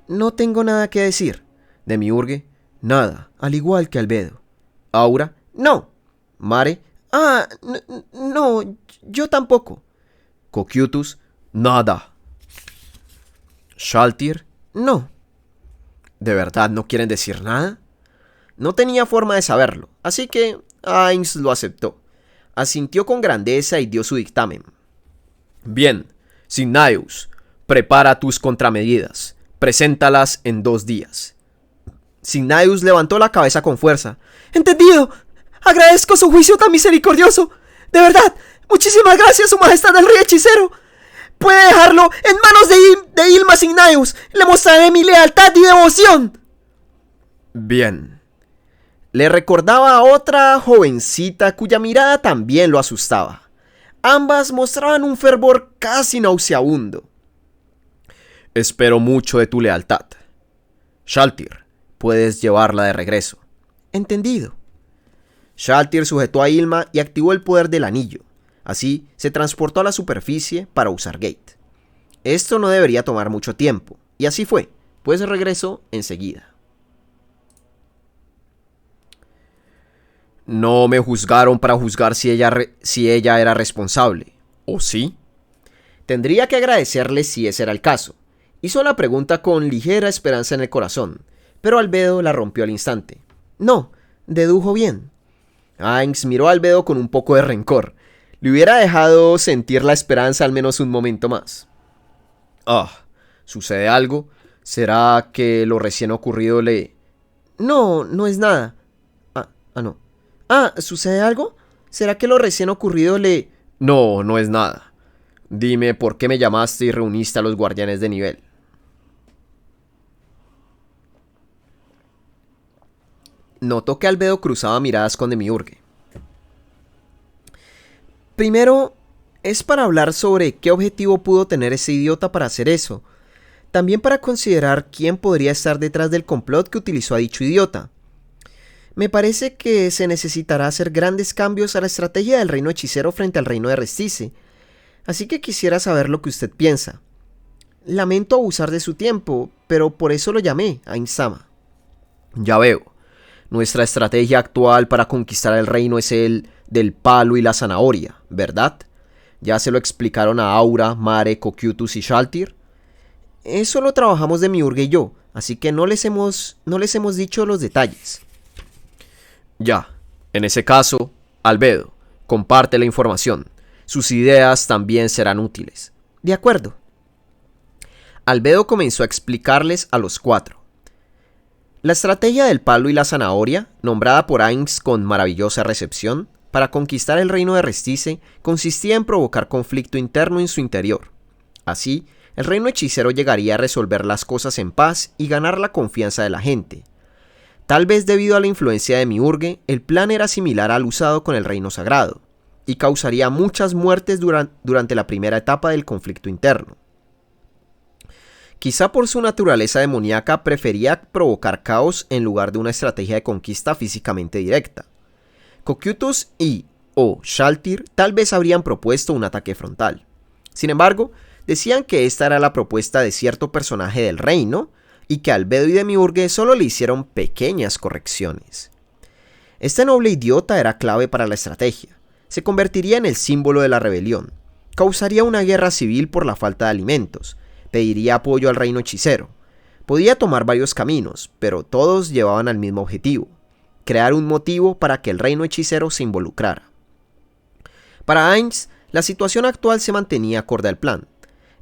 no tengo nada que decir. Demiurge, nada, al igual que Albedo. Aura, no. Mare, no, yo tampoco. Cocytus, nada. Shaltir, no. ¿De verdad no quieren decir nada? No tenía forma de saberlo, así que Hines lo aceptó. Asintió con grandeza y dio su dictamen. Bien, Signaeus, prepara tus contramedidas. Preséntalas en 2 días. Signaeus levantó la cabeza con fuerza. ¡Entendido! Agradezco su juicio tan misericordioso. De verdad, muchísimas gracias, su majestad el rey hechicero. Puede dejarlo en manos de Ylma Signaeus. Le mostraré mi lealtad y devoción. Bien. Le recordaba a otra jovencita cuya mirada también lo asustaba. Ambas mostraban un fervor casi nauseabundo. Espero mucho de tu lealtad. Shaltir, puedes llevarla de regreso. Entendido. Shaltir sujetó a Ylma y activó el poder del anillo. Así, se transportó a la superficie para usar Gate. Esto no debería tomar mucho tiempo, y así fue, pues regresó enseguida. No me juzgaron para juzgar si ella era responsable, ¿o sí? Tendría que agradecerle si ese era el caso. Hizo la pregunta con ligera esperanza en el corazón, pero Albedo la rompió al instante. No, dedujo bien. Hines miró a Albedo con un poco de rencor. Le hubiera dejado sentir la esperanza al menos un momento más. ¿Sucede algo? ¿Será que lo recién ocurrido le...? No, no es nada. No. ¿Sucede algo? ¿Será que lo recién ocurrido le... No, no es nada. Dime por qué me llamaste y reuniste a los guardianes de nivel. Notó que Albedo cruzaba miradas con Demiurge. Primero, es para hablar sobre qué objetivo pudo tener ese idiota para hacer eso. También para considerar quién podría estar detrás del complot que utilizó a dicho idiota. Me parece que se necesitará hacer grandes cambios a la estrategia del reino hechicero frente al reino de Restice, así que quisiera saber lo que usted piensa. Lamento abusar de su tiempo, pero por eso lo llamé, Ainsama. Ya veo. Nuestra estrategia actual para conquistar el reino es el del palo y la zanahoria, ¿verdad? ¿Ya se lo explicaron a Aura, Mare, Cocytus y Shaltir? Eso lo trabajamos Demiurge y yo, así que no les hemos dicho los detalles. Ya, en ese caso, Albedo, comparte la información. Sus ideas también serán útiles. De acuerdo. Albedo comenzó a explicarles a los cuatro. La estrategia del palo y la zanahoria, nombrada por Ainz con maravillosa recepción, para conquistar el reino de Restice, consistía en provocar conflicto interno en su interior. Así, el reino hechicero llegaría a resolver las cosas en paz y ganar la confianza de la gente. Tal vez debido a la influencia de Demiurge, el plan era similar al usado con el reino sagrado, y causaría muchas muertes durante la primera etapa del conflicto interno. Quizá por su naturaleza demoníaca prefería provocar caos en lugar de una estrategia de conquista físicamente directa. Cocytus y o Shaltir tal vez habrían propuesto un ataque frontal. Sin embargo, decían que esta era la propuesta de cierto personaje del reino, y que Albedo y Demiurge solo le hicieron pequeñas correcciones. Este noble idiota era clave para la estrategia. Se convertiría en el símbolo de la rebelión. Causaría una guerra civil por la falta de alimentos. Pediría apoyo al reino hechicero. Podía tomar varios caminos, pero todos llevaban al mismo objetivo: crear un motivo para que el reino hechicero se involucrara. Para Ainz, la situación actual se mantenía acorde al plan.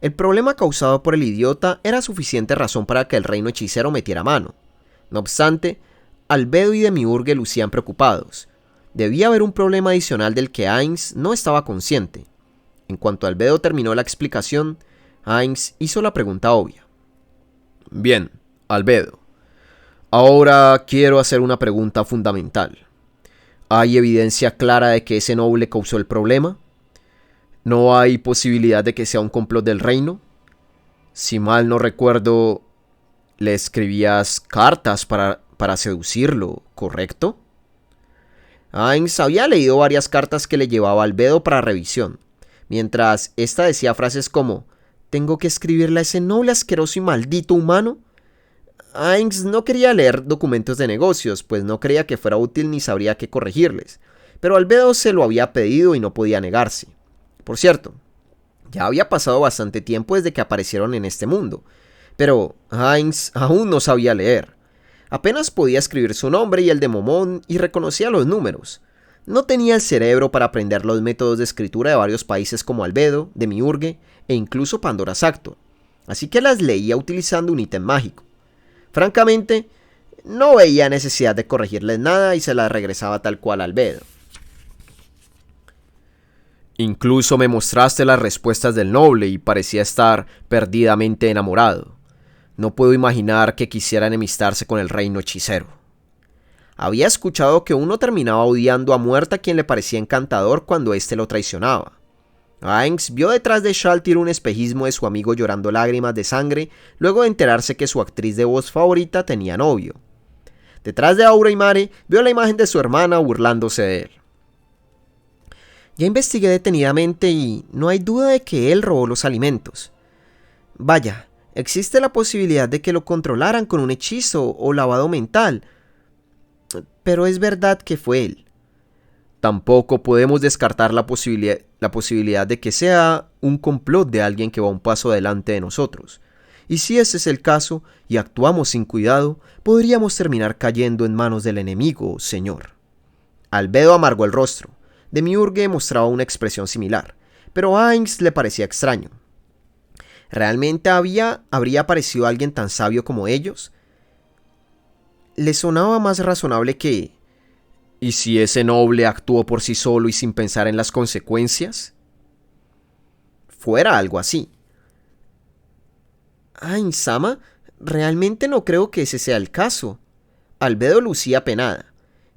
El problema causado por el idiota era suficiente razón para que el reino hechicero metiera mano. No obstante, Albedo y Demiurge lucían preocupados. Debía haber un problema adicional del que Ainz no estaba consciente. En cuanto Albedo terminó la explicación, Ainz hizo la pregunta obvia. Bien, Albedo. Ahora quiero hacer una pregunta fundamental. ¿Hay evidencia clara de que ese noble causó el problema? ¿No hay posibilidad de que sea un complot del reino? Si mal no recuerdo, le escribías cartas para seducirlo, ¿correcto? Ainz había leído varias cartas que le llevaba Albedo para revisión, mientras ésta decía frases como: ¿tengo que escribirle a ese noble, asqueroso y maldito humano? Ainz no quería leer documentos de negocios, pues no creía que fuera útil ni sabría qué corregirles, pero Albedo se lo había pedido y no podía negarse. Por cierto, ya había pasado bastante tiempo desde que aparecieron en este mundo, pero Ainz aún no sabía leer. Apenas podía escribir su nombre y el de Momón y reconocía los números. No tenía el cerebro para aprender los métodos de escritura de varios países como Albedo, Demiurge e incluso Pandora Sactor, así que las leía utilizando un ítem mágico. Francamente, no veía necesidad de corregirles nada y se las regresaba tal cual a Albedo. Incluso me mostraste las respuestas del noble y parecía estar perdidamente enamorado. No puedo imaginar que quisiera enemistarse con el reino hechicero. Había escuchado que uno terminaba odiando a muerte a quien le parecía encantador cuando éste lo traicionaba. Ainz vio detrás de Shaltir un espejismo de su amigo llorando lágrimas de sangre luego de enterarse que su actriz de voz favorita tenía novio. Detrás de Aura y Mare vio la imagen de su hermana burlándose de él. Ya investigué detenidamente y no hay duda de que él robó los alimentos. Vaya, existe la posibilidad de que lo controlaran con un hechizo o lavado mental, pero es verdad que fue él. Tampoco podemos descartar la posibilidad de que sea un complot de alguien que va un paso adelante de nosotros. Y si ese es el caso y actuamos sin cuidado, podríamos terminar cayendo en manos del enemigo, señor. Albedo amargó el rostro. Demiurge mostraba una expresión similar, pero a Ainz le parecía extraño. ¿Realmente habría aparecido alguien tan sabio como ellos? Le sonaba más razonable que ¿Y si ese noble actuó por sí solo y sin pensar en las consecuencias? Fuera algo así. Ainsama, realmente no creo que ese sea el caso. Albedo lucía penada.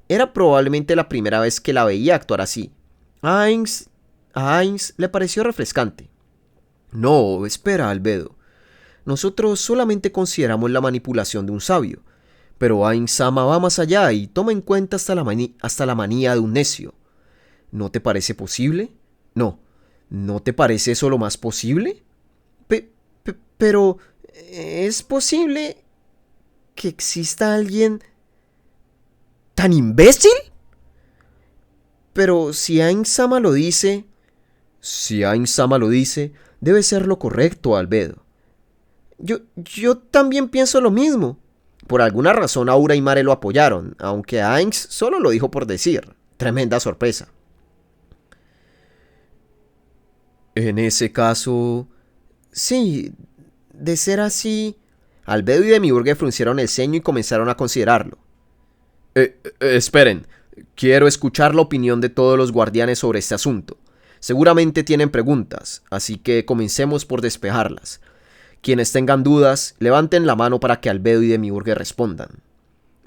Era probablemente la primera vez que la veía actuar así. A Ainz le pareció refrescante. No, espera, Albedo. Nosotros solamente consideramos la manipulación de un sabio, pero Ainsama va más allá y toma en cuenta hasta la manía de un necio. ¿No te parece posible? No. ¿No te parece eso lo más posible? Pero ¿es posible que exista alguien tan imbécil? Pero si Ainsama lo dice... Si Ainsama lo dice, debe ser lo correcto, Albedo. Yo también pienso lo mismo. Por alguna razón Aura y Mare lo apoyaron, aunque Ainz solo lo dijo por decir. Tremenda sorpresa. En ese caso... Sí, de ser así... Albedo y Demiurge fruncieron el ceño y comenzaron a considerarlo. Esperen, quiero escuchar la opinión de todos los guardianes sobre este asunto. Seguramente tienen preguntas, así que comencemos por despejarlas. Quienes tengan dudas, levanten la mano para que Albedo y Demiurge respondan.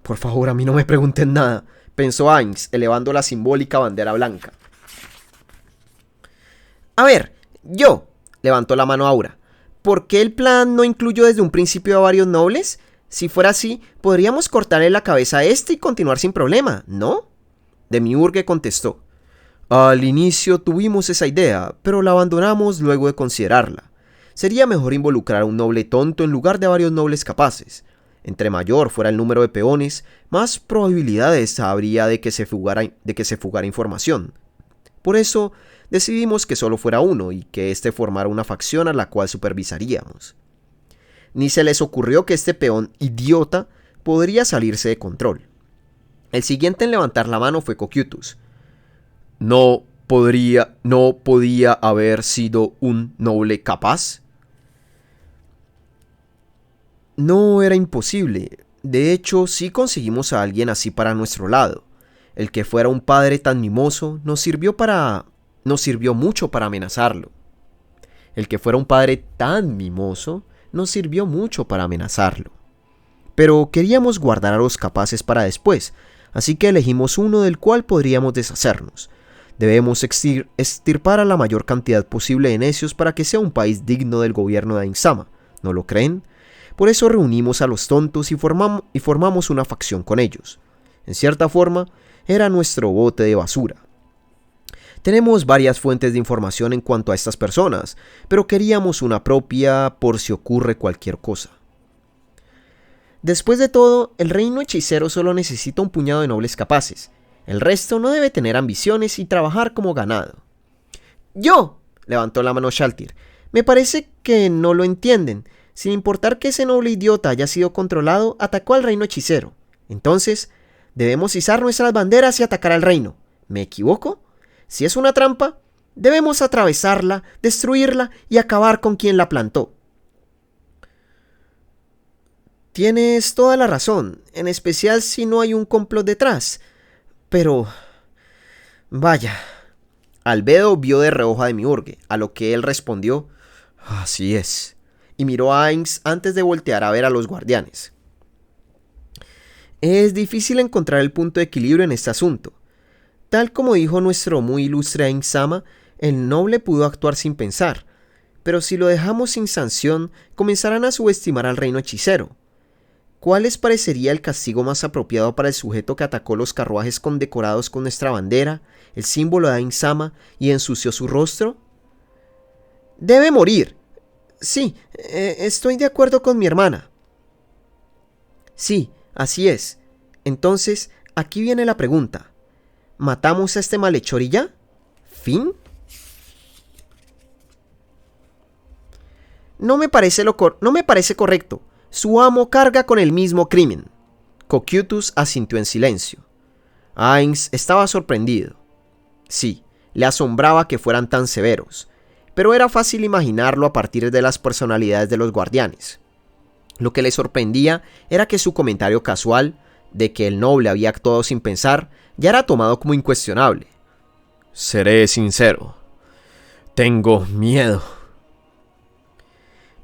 Por favor, a mí no me pregunten nada, pensó Ainz, elevando la simbólica bandera blanca. A ver, levantó la mano Aura. ¿Por qué el plan no incluyó desde un principio a varios nobles? Si fuera así, podríamos cortarle la cabeza a este y continuar sin problema, ¿no? Demiurge contestó. Al inicio tuvimos esa idea, pero la abandonamos luego de considerarla. Sería mejor involucrar a un noble tonto en lugar de a varios nobles capaces. Entre mayor fuera el número de peones, más probabilidades habría de que se fugara información. Por eso, decidimos que solo fuera uno y que éste formara una facción a la cual supervisaríamos. Ni se les ocurrió que este peón idiota podría salirse de control. El siguiente en levantar la mano fue Cocytus. No podía haber sido un noble capaz. No era imposible. De hecho, sí conseguimos a alguien así para nuestro lado. El que fuera un padre tan mimoso nos sirvió mucho para amenazarlo. Pero queríamos guardar a los capaces para después, así que elegimos uno del cual podríamos deshacernos. Debemos extirpar a la mayor cantidad posible de necios para que sea un país digno del gobierno de Ainsama, ¿no lo creen? Por eso reunimos a los tontos y formamos una facción con ellos. En cierta forma, era nuestro bote de basura. Tenemos varias fuentes de información en cuanto a estas personas, pero queríamos una propia por si ocurre cualquier cosa. Después de todo, el reino hechicero solo necesita un puñado de nobles capaces. El resto no debe tener ambiciones y trabajar como ganado. Levantó la mano Shaltir. Me parece que no lo entienden. Sin importar que ese noble idiota haya sido controlado, atacó al reino hechicero. Entonces, debemos izar nuestras banderas y atacar al reino. ¿Me equivoco? Si es una trampa, debemos atravesarla, destruirla y acabar con quien la plantó. Tienes toda la razón, en especial si no hay un complot detrás. Pero... vaya. Albedo vio de reojo a Demiurge, a lo que él respondió, así es, y miró a Ainz antes de voltear a ver a los guardianes. Es difícil encontrar el punto de equilibrio en este asunto. Tal como dijo nuestro muy ilustre Ainsama, el noble pudo actuar sin pensar, pero si lo dejamos sin sanción, comenzarán a subestimar al reino hechicero. ¿Cuál les parecería el castigo más apropiado para el sujeto que atacó los carruajes condecorados con nuestra bandera, el símbolo de Ainsama, y ensució su rostro? Debe morir. Sí, estoy de acuerdo con mi hermana. Sí, así es. Entonces, aquí viene la pregunta. ¿Matamos a este malhechor y ya? ¿Fin? No me parece correcto. Su amo carga con el mismo crimen. Cocytus asintió en silencio. Ainz estaba sorprendido. Sí, le asombraba que fueran tan severos, pero era fácil imaginarlo a partir de las personalidades de los guardianes. Lo que le sorprendía era que su comentario casual, de que el noble había actuado sin pensar ya era tomado como incuestionable. Seré sincero. Tengo miedo.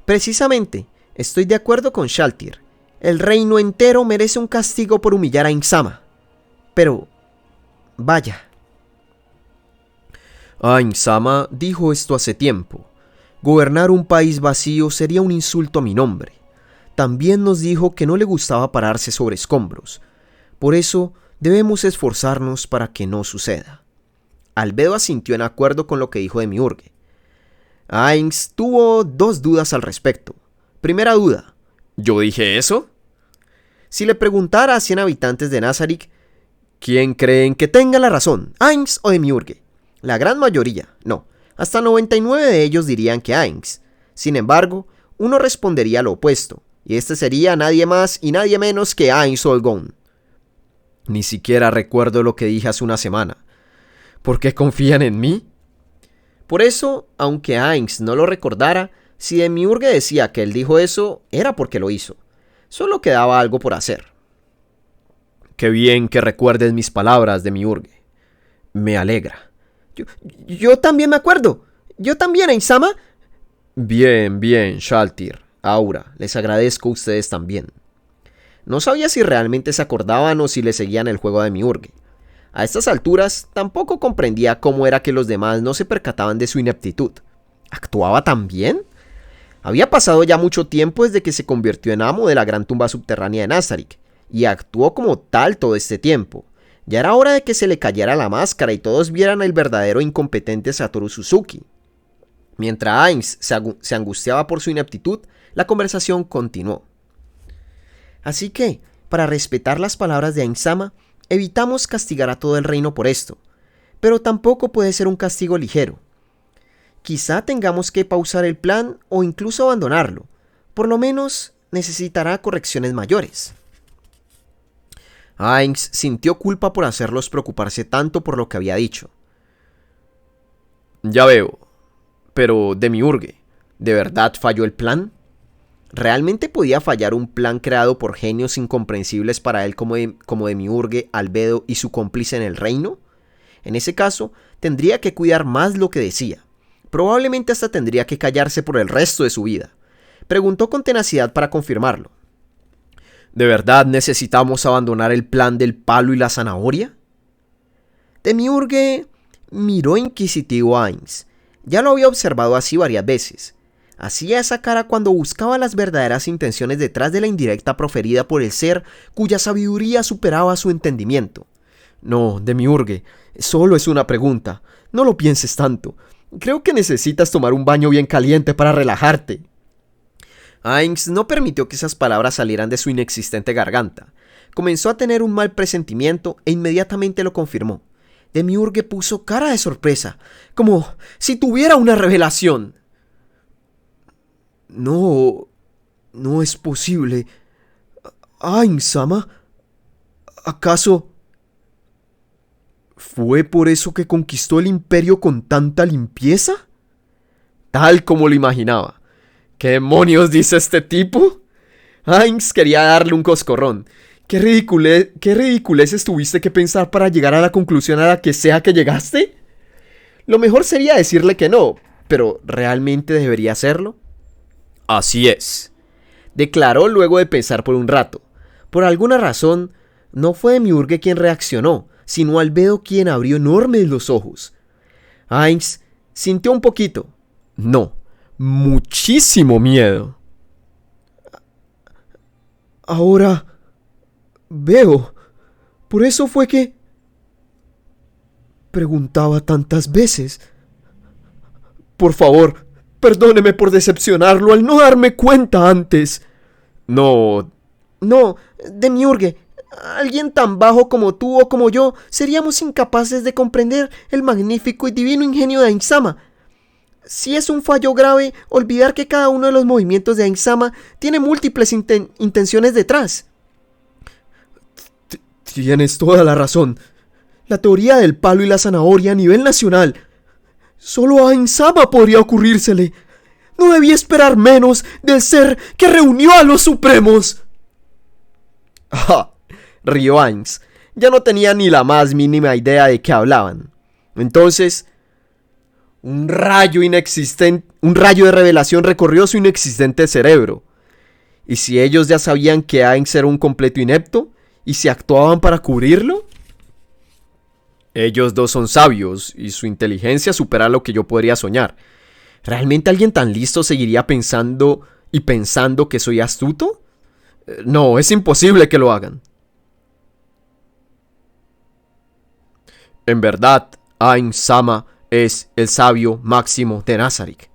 Precisamente, estoy de acuerdo con Shaltir. El reino entero merece un castigo por humillar a Ainsama. Pero, vaya. Ainsama dijo esto hace tiempo. Gobernar un país vacío sería un insulto a mi nombre. También nos dijo que no le gustaba pararse sobre escombros. Por eso debemos esforzarnos para que no suceda. Albedo asintió en acuerdo con lo que dijo Demiurge. Ainz tuvo 2 dudas al respecto. Primera duda. ¿Yo dije eso? Si le preguntara a 100 habitantes de Nazarick, ¿quién creen que tenga la razón, Ainz o Demiurge? La gran mayoría, no. Hasta 99 de ellos dirían que Ainz. Sin embargo, uno respondería lo opuesto, y este sería nadie más y nadie menos que Ainz Olgón. Ni siquiera recuerdo lo que dije hace una semana. ¿Por qué confían en mí? Por eso, aunque Ainz no lo recordara, si Demiurge decía que él dijo eso, era porque lo hizo. Solo quedaba algo por hacer. Qué bien que recuerdes mis palabras, Demiurge. Me alegra. Yo también me acuerdo. Yo también, Ainsama. Bien, Shaltir, Aura, les agradezco a ustedes también. No sabía si realmente se acordaban o si le seguían el juego a Demiurge. A estas alturas, tampoco comprendía cómo era que los demás no se percataban de su ineptitud. ¿Actuaba tan bien? Había pasado ya mucho tiempo desde que se convirtió en amo de la gran tumba subterránea de Nazarick, y actuó como tal todo este tiempo. Ya era hora de que se le cayera la máscara y todos vieran el verdadero incompetente Satoru Suzuki. Mientras Ainz se angustiaba por su ineptitud, la conversación continuó. Así que, para respetar las palabras de Ainsama, evitamos castigar a todo el reino por esto, pero tampoco puede ser un castigo ligero. Quizá tengamos que pausar el plan o incluso abandonarlo. Por lo menos necesitará correcciones mayores. Ainz sintió culpa por hacerlos preocuparse tanto por lo que había dicho. Ya veo, pero Demiurge, ¿de verdad falló el plan? ¿Realmente podía fallar un plan creado por genios incomprensibles para él como Demiurge, Albedo y su cómplice en el reino? En ese caso, tendría que cuidar más lo que decía. Probablemente hasta tendría que callarse por el resto de su vida. Preguntó con tenacidad para confirmarlo. ¿De verdad necesitamos abandonar el plan del palo y la zanahoria? Demiurge miró inquisitivo a Ainz. Ya lo había observado así varias veces. Hacía esa cara cuando buscaba las verdaderas intenciones detrás de la indirecta proferida por el ser cuya sabiduría superaba su entendimiento. No, Demiurge, solo es una pregunta. No lo pienses tanto. Creo que necesitas tomar un baño bien caliente para relajarte. Ainz no permitió que esas palabras salieran de su inexistente garganta. Comenzó a tener un mal presentimiento e inmediatamente lo confirmó. Demiurge puso cara de sorpresa, como si tuviera una revelación. No es posible. Ainsama, ¿acaso fue por eso que conquistó el imperio con tanta limpieza? Tal como lo imaginaba. ¿Qué demonios dice este tipo? Ainz quería darle un coscorrón. ¿Qué ridiculeces tuviste que pensar para llegar a la conclusión a la que sea que llegaste? Lo mejor sería decirle que no, pero ¿realmente debería hacerlo? Así es, declaró luego de pensar por un rato. Por alguna razón, no fue Demiurge quien reaccionó, sino Albedo quien abrió enormes los ojos. Ainz sintió un poquito, no, muchísimo miedo. Ahora veo. Por eso fue que preguntaba tantas veces. Por favor, perdóneme por decepcionarlo al no darme cuenta antes. No, Demiurge, alguien tan bajo como tú o como yo seríamos incapaces de comprender el magnífico y divino ingenio de Ainsama. Si es un fallo grave, olvidar que cada uno de los movimientos de Ainsama tiene múltiples intenciones detrás. Tienes toda la razón. La teoría del palo y la zanahoria a nivel nacional. Solo a Ainsama podría ocurrírsele. No debía esperar menos del ser que reunió a los supremos. ¡Ah! rió Ainz. Ya no tenía ni la más mínima idea de qué hablaban. Entonces, un rayo de revelación recorrió su inexistente cerebro. ¿Y si ellos ya sabían que Ainz era un completo inepto? ¿Y si actuaban para cubrirlo? Ellos dos son sabios, y su inteligencia supera lo que yo podría soñar. ¿Realmente alguien tan listo seguiría pensando que soy astuto? No, es imposible que lo hagan. En verdad, Ainz-sama es el sabio máximo de Nazarick.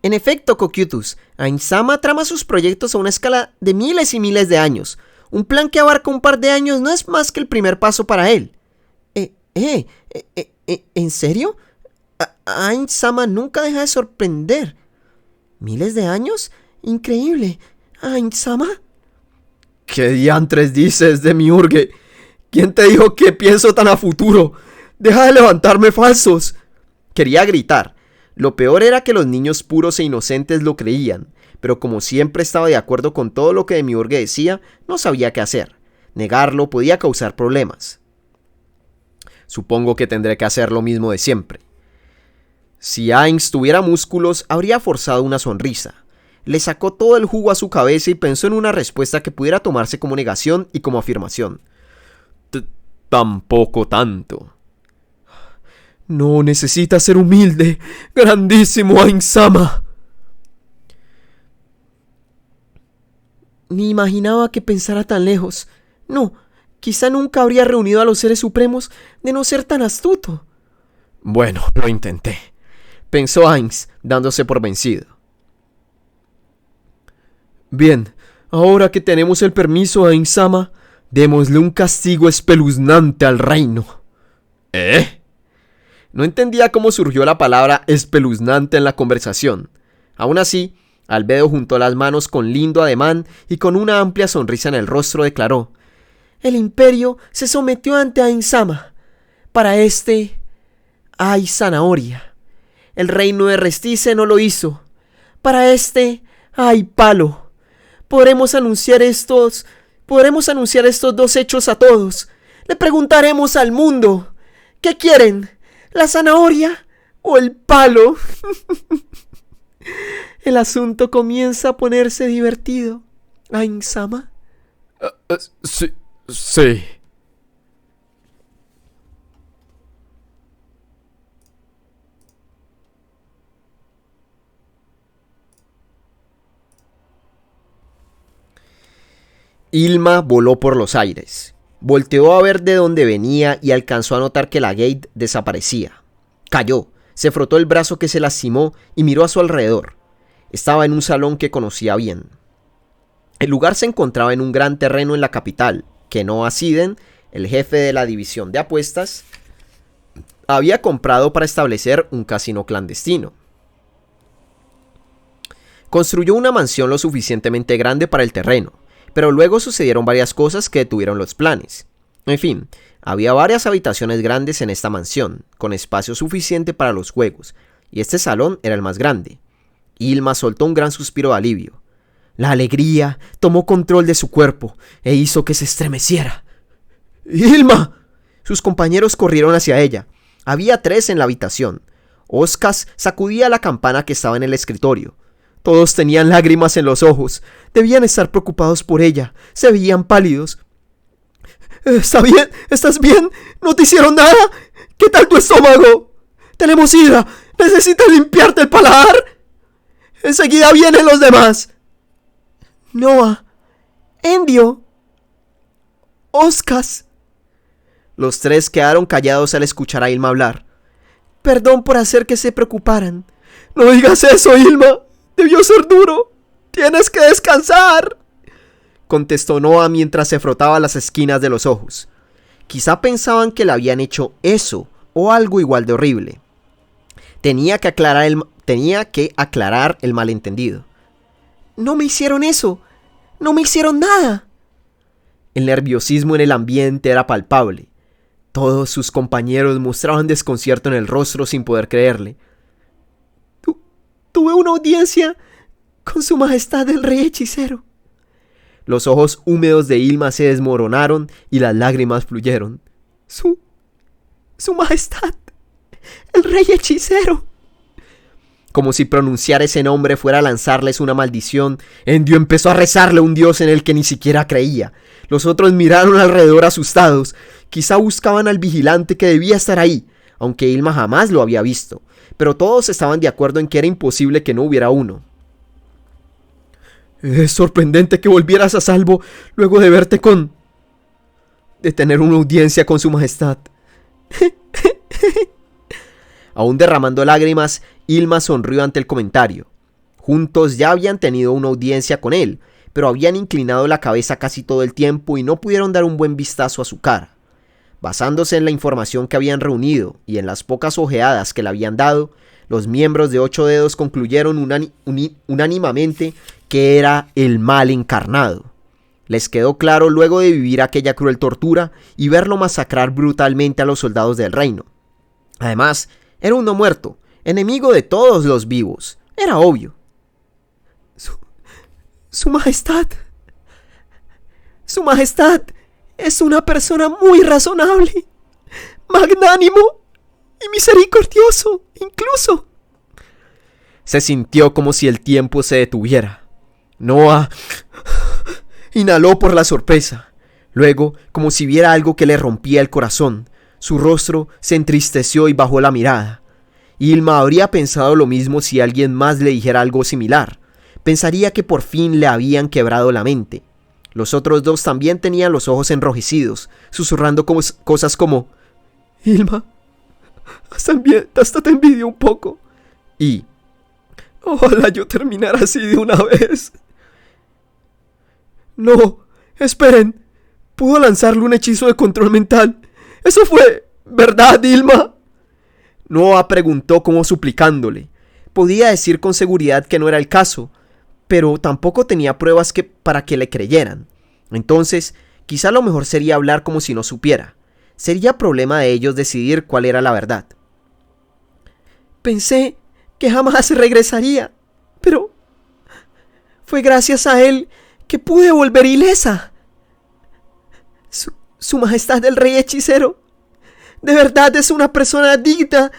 En efecto, Cocytus, Ainz-sama trama sus proyectos a una escala de miles y miles de años. Un plan que abarca un par de años no es más que el primer paso para él. ¿En serio? Ainz-sama nunca deja de sorprender. ¿Miles de años? Increíble. Ainz-sama. ¿Qué diantres dices, Demiurge? ¿Quién te dijo que pienso tan a futuro? ¡Deja de levantarme falsos! Quería gritar. Lo peor era que los niños puros e inocentes lo creían, pero como siempre estaba de acuerdo con todo lo que Demiurge decía, no sabía qué hacer. Negarlo podía causar problemas. Supongo que tendré que hacer lo mismo de siempre. Si Ainz tuviera músculos, habría forzado una sonrisa. Le sacó todo el jugo a su cabeza y pensó en una respuesta que pudiera tomarse como negación y como afirmación. Tampoco tanto. No necesitas ser humilde, grandísimo Ainz-sama. Ni imaginaba que pensara tan lejos. No, quizá nunca habría reunido a los seres supremos de no ser tan astuto. Bueno, lo intenté, pensó Ainz, dándose por vencido. Bien, ahora que tenemos el permiso, Ainz-sama, démosle un castigo espeluznante al reino. No entendía cómo surgió la palabra espeluznante en la conversación. Aún así, Albedo juntó las manos con lindo ademán y con una amplia sonrisa en el rostro declaró: el imperio se sometió ante Ainz-sama. Para este hay zanahoria. El reino de Restice no lo hizo. Para este hay palo. Podremos anunciar estos dos hechos a todos. Le preguntaremos al mundo: ¿qué quieren? ¿La zanahoria o el palo? El asunto comienza a ponerse divertido. ¿Ainz-sama? Sí. Ilma voló por los aires. Volteó a ver de dónde venía y alcanzó a notar que la Gate desaparecía. Cayó, se frotó el brazo que se lastimó y miró a su alrededor. Estaba en un salón que conocía bien. El lugar se encontraba en un gran terreno en la capital, que Noah Siden, el jefe de la división de apuestas, había comprado para establecer un casino clandestino. Construyó una mansión lo suficientemente grande para el terreno, pero luego sucedieron varias cosas que detuvieron los planes. En fin, había varias habitaciones grandes en esta mansión, con espacio suficiente para los juegos, y este salón era el más grande. Ilma soltó un gran suspiro de alivio. La alegría tomó control de su cuerpo e hizo que se estremeciera. ¡Ilma! Sus compañeros corrieron hacia ella. Había 3 en la habitación. Oscas sacudía la campana que estaba en el escritorio. Todos tenían lágrimas en los ojos. Debían estar preocupados por ella. Se veían pálidos. ¿Está bien? ¿Estás bien? ¿No te hicieron nada? ¿Qué tal tu estómago? Tenemos sida. ¿Necesitas limpiarte el paladar? Enseguida vienen los demás. Noah. Endio. Oscas. Los 3 quedaron callados al escuchar a Ilma hablar. Perdón por hacer que se preocuparan. No digas eso, Ilma. Debió ser duro. Tienes que descansar, contestó Noah mientras se frotaba las esquinas de los ojos. Quizá pensaban que le habían hecho eso o algo igual de horrible. Tenía que aclarar el malentendido. No me hicieron eso. No me hicieron nada. El nerviosismo en el ambiente era palpable. Todos sus compañeros mostraban desconcierto en el rostro sin poder creerle. Tuve una audiencia con su majestad el rey hechicero. Los ojos húmedos de Hilma se desmoronaron y las lágrimas fluyeron. Su Majestad, el rey hechicero. Como si pronunciar ese nombre fuera a lanzarles una maldición, Endio empezó a rezarle a un dios en el que ni siquiera creía. Los otros miraron alrededor asustados. Quizá buscaban al vigilante que debía estar ahí, aunque Hilma jamás lo había visto. Pero todos estaban de acuerdo en que era imposible que no hubiera uno. Es sorprendente que volvieras a salvo luego de tener una audiencia con su majestad. Aún derramando lágrimas, Hilma sonrió ante el comentario. Juntos ya habían tenido una audiencia con él, pero habían inclinado la cabeza casi todo el tiempo y no pudieron dar un buen vistazo a su cara. Basándose en la información que habían reunido y en las pocas ojeadas que le habían dado, los miembros de 8 Dedos concluyeron unánimemente que era el mal encarnado. Les quedó claro luego de vivir aquella cruel tortura y verlo masacrar brutalmente a los soldados del reino. Además, era un no muerto, enemigo de todos los vivos. Era obvio. Su Majestad es una persona muy razonable, magnánimo y misericordioso, incluso. Se sintió como si el tiempo se detuviera. Noah inhaló por la sorpresa. Luego, como si viera algo que le rompía el corazón, su rostro se entristeció y bajó la mirada. Hilma habría pensado lo mismo si alguien más le dijera algo similar. Pensaría que por fin le habían quebrado la mente. Los otros dos también tenían los ojos enrojecidos, susurrando cosas como: Hilma, hasta te envidio un poco. Y: ojalá yo terminara así de una vez. No, esperen. Pudo lanzarle un hechizo de control mental. Eso fue verdad, Hilma. Noah preguntó como suplicándole. Podía decir con seguridad que no era el caso, pero tampoco tenía pruebas para que le creyeran. Entonces, quizá lo mejor sería hablar como si no supiera. Sería problema de ellos decidir cuál era la verdad. Pensé que jamás regresaría, pero fue gracias a él que pude volver ilesa. Su Majestad el Rey Hechicero de verdad es una persona digna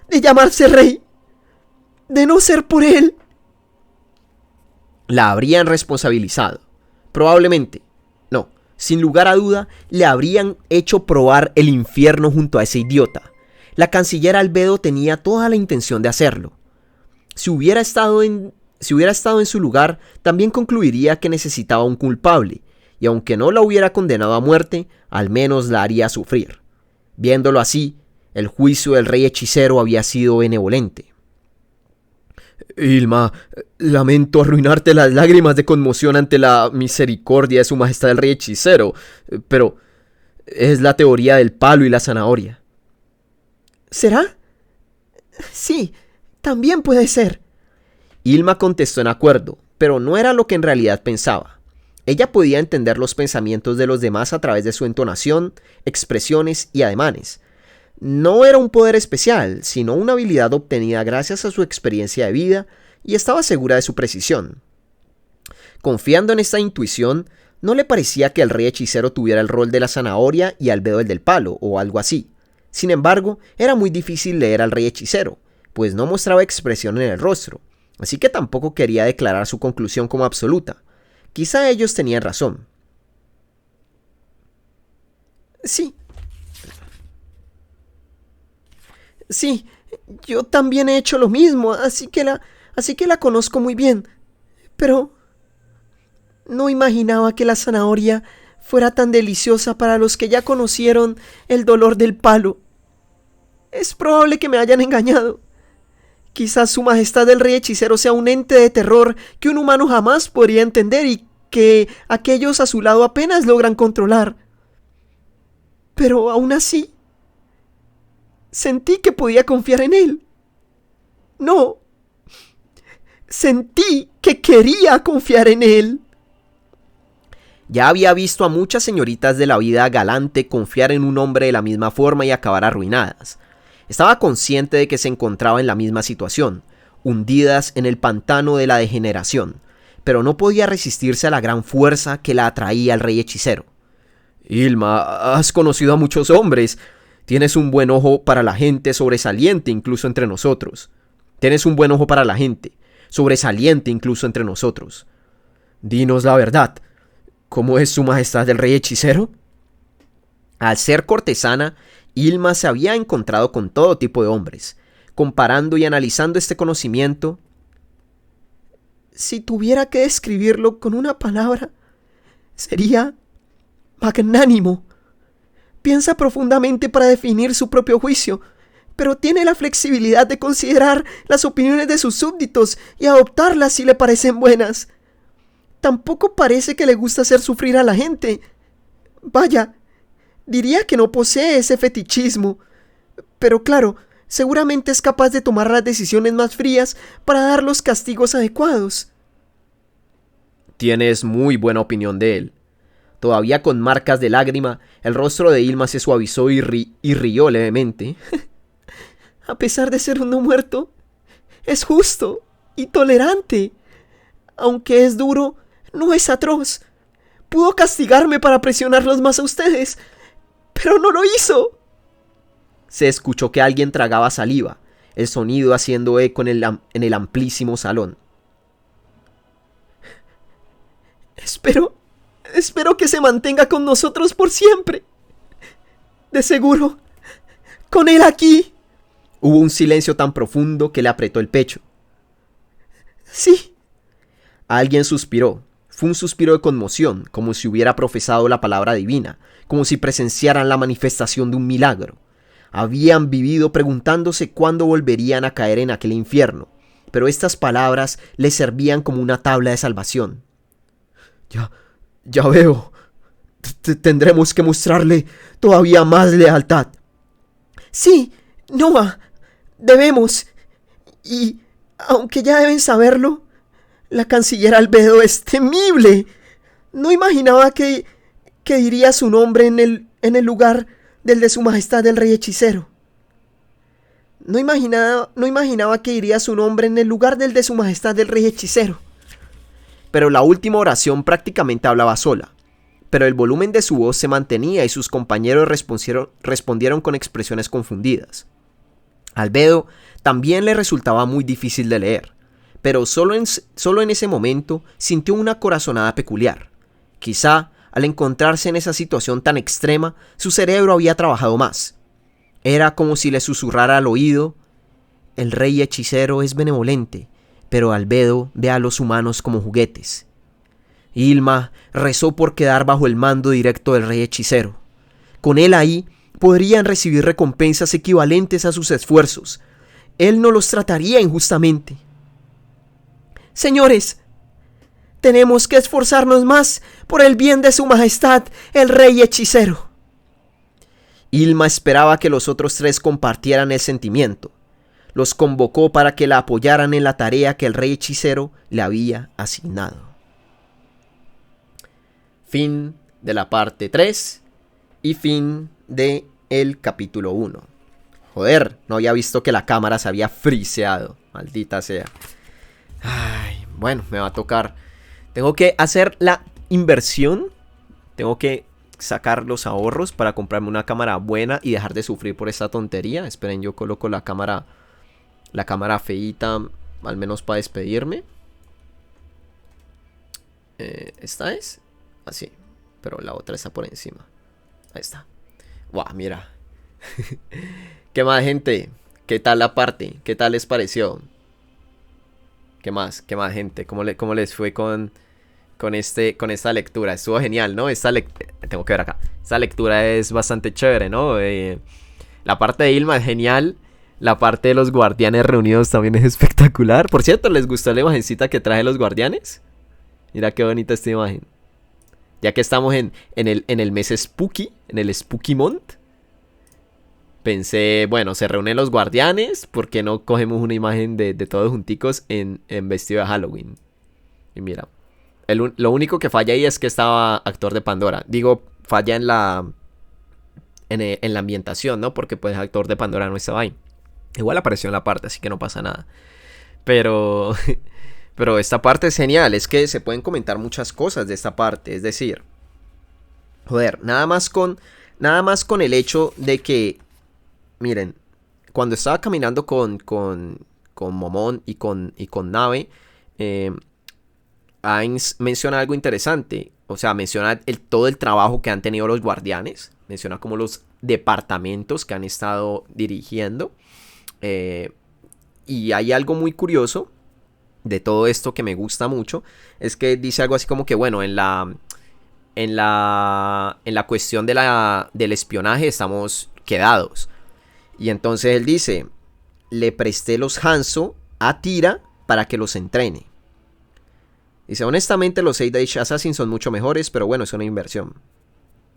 de llamarse rey. De no ser por él, la habrían responsabilizado. Probablemente. No, sin lugar a duda, le habrían hecho probar el infierno junto a ese idiota. La canciller Albedo tenía toda la intención de hacerlo. Si hubiera estado en su lugar, también concluiría que necesitaba un culpable, y aunque no la hubiera condenado a muerte, al menos la haría sufrir. Viéndolo así, el juicio del rey hechicero había sido benevolente. Hilma, lamento arruinarte las lágrimas de conmoción ante la misericordia de su majestad el rey hechicero, pero es la teoría del palo y la zanahoria. ¿Será? Sí, también puede ser. Hilma contestó en acuerdo, pero no era lo que en realidad pensaba. Ella podía entender los pensamientos de los demás a través de su entonación, expresiones y ademanes. No era un poder especial, sino una habilidad obtenida gracias a su experiencia de vida, y estaba segura de su precisión. Confiando en esta intuición, no le parecía que el rey hechicero tuviera el rol de la zanahoria y Albedo el del palo, o algo así. Sin embargo, era muy difícil leer al rey hechicero, pues no mostraba expresión en el rostro, así que tampoco quería declarar su conclusión como absoluta. Quizá ellos tenían razón. Sí, yo también he hecho lo mismo, así que la conozco muy bien. Pero no imaginaba que la zanahoria fuera tan deliciosa para los que ya conocieron el dolor del palo. Es probable que me hayan engañado. Quizás su majestad el rey hechicero sea un ente de terror que un humano jamás podría entender y que aquellos a su lado apenas logran controlar. Pero aún así, sentí que podía confiar en él. No, sentí que quería confiar en él. Ya había visto a muchas señoritas de la vida galante confiar en un hombre de la misma forma y acabar arruinadas. Estaba consciente de que se encontraba en la misma situación, hundidas en el pantano de la degeneración, pero no podía resistirse a la gran fuerza que la atraía al rey hechicero. Ilma, has conocido a muchos hombres. Tienes un buen ojo para la gente, sobresaliente incluso entre nosotros. Tienes un buen ojo para la gente, sobresaliente incluso entre nosotros. Dinos la verdad. ¿Cómo es su majestad el rey hechicero? Al ser cortesana, Ilma se había encontrado con todo tipo de hombres. Comparando y analizando este conocimiento, si tuviera que describirlo con una palabra, sería magnánimo. Piensa profundamente para definir su propio juicio, pero tiene la flexibilidad de considerar las opiniones de sus súbditos y adoptarlas si le parecen buenas. Tampoco parece que le gusta hacer sufrir a la gente. Vaya, diría que no posee ese fetichismo, pero claro, seguramente es capaz de tomar las decisiones más frías para dar los castigos adecuados. Tienes muy buena opinión de él. Todavía con marcas de lágrima, el rostro de Ilma se suavizó y rió levemente. A pesar de ser un no muerto, es justo y tolerante. Aunque es duro, no es atroz. Pudo castigarme para presionarlos más a ustedes, pero no lo hizo. Se escuchó que alguien tragaba saliva, el sonido haciendo eco en el amplísimo salón. Espero que se mantenga con nosotros por siempre. De seguro, con él aquí. Hubo un silencio tan profundo que le apretó el pecho. Sí. Alguien suspiró. Fue un suspiro de conmoción, como si hubiera profesado la palabra divina, como si presenciaran la manifestación de un milagro. Habían vivido preguntándose cuándo volverían a caer en aquel infierno, pero estas palabras les servían como una tabla de salvación. Ya veo. Tendremos que mostrarle todavía más lealtad. Sí, Noah, debemos. Y, aunque ya deben saberlo, la canciller Albedo es temible. No imaginaba que diría su nombre en el lugar del de su majestad el rey hechicero. No imaginaba que diría su nombre en el lugar del de su majestad el rey hechicero. Pero la última oración prácticamente hablaba sola. Pero el volumen de su voz se mantenía y sus compañeros respondieron con expresiones confundidas. Albedo también le resultaba muy difícil de leer, pero solo en ese momento sintió una corazonada peculiar. Quizá, al encontrarse en esa situación tan extrema, su cerebro había trabajado más. Era como si le susurrara al oído: el rey hechicero es benevolente, pero Albedo ve a los humanos como juguetes. Ilma rezó por quedar bajo el mando directo del rey hechicero. Con él ahí, podrían recibir recompensas equivalentes a sus esfuerzos. Él no los trataría injustamente. Señores, tenemos que esforzarnos más por el bien de su majestad, el rey hechicero. Ilma esperaba que los otros tres compartieran el sentimiento. Los convocó para que la apoyaran en la tarea que el rey hechicero le había asignado. Fin de la parte 3 y fin de el capítulo 1. Joder, no había visto que la cámara se había friseado. Maldita sea. Ay, bueno, me va a tocar. Tengo que hacer la inversión. Tengo que sacar los ahorros para comprarme una cámara buena y dejar de sufrir por esta tontería. Esperen, yo coloco la cámara feíta, al menos para despedirme. Esta es así, pero la otra está por encima. Ahí está. Guau, mira. ¿Qué más, gente? ¿Qué tal la parte? ¿Qué tal les pareció? ¿Qué más, gente? ¿Cómo les fue con esta lectura? Estuvo genial, ¿no? Tengo que ver acá. Esta lectura es bastante chévere, ¿no? La parte de Ilma es genial. La parte de los guardianes reunidos también es espectacular. Por cierto, ¿les gustó la imagencita que traje los guardianes? Mira qué bonita esta imagen. Ya que estamos en el mes Spooky, en el Spooky Month, pensé, bueno, se reúnen los guardianes, ¿por qué no cogemos una imagen de todos junticos en vestido de Halloween? Y mira, lo único que falla ahí es que estaba actor de Pandora. Digo, falla en la ambientación, ¿no? Porque pues actor de Pandora no estaba ahí. Igual apareció en la parte, así que no pasa nada. Pero Pero esta parte es genial, es que se pueden comentar muchas cosas de esta parte, es decir, joder, nada más con el hecho de que, miren, cuando estaba caminando con Momón y con Nave, Ainz menciona algo interesante. O sea, menciona todo el trabajo que han tenido los guardianes. Menciona como los departamentos que han estado dirigiendo. Y hay algo muy curioso de todo esto que me gusta mucho. Es que dice algo así como que, bueno, en la cuestión del espionaje estamos quedados. Y entonces él dice, le presté los Hanzo a Tira para que los entrene. Dice, honestamente los 6 Age Assassins son mucho mejores, pero bueno, es una inversión.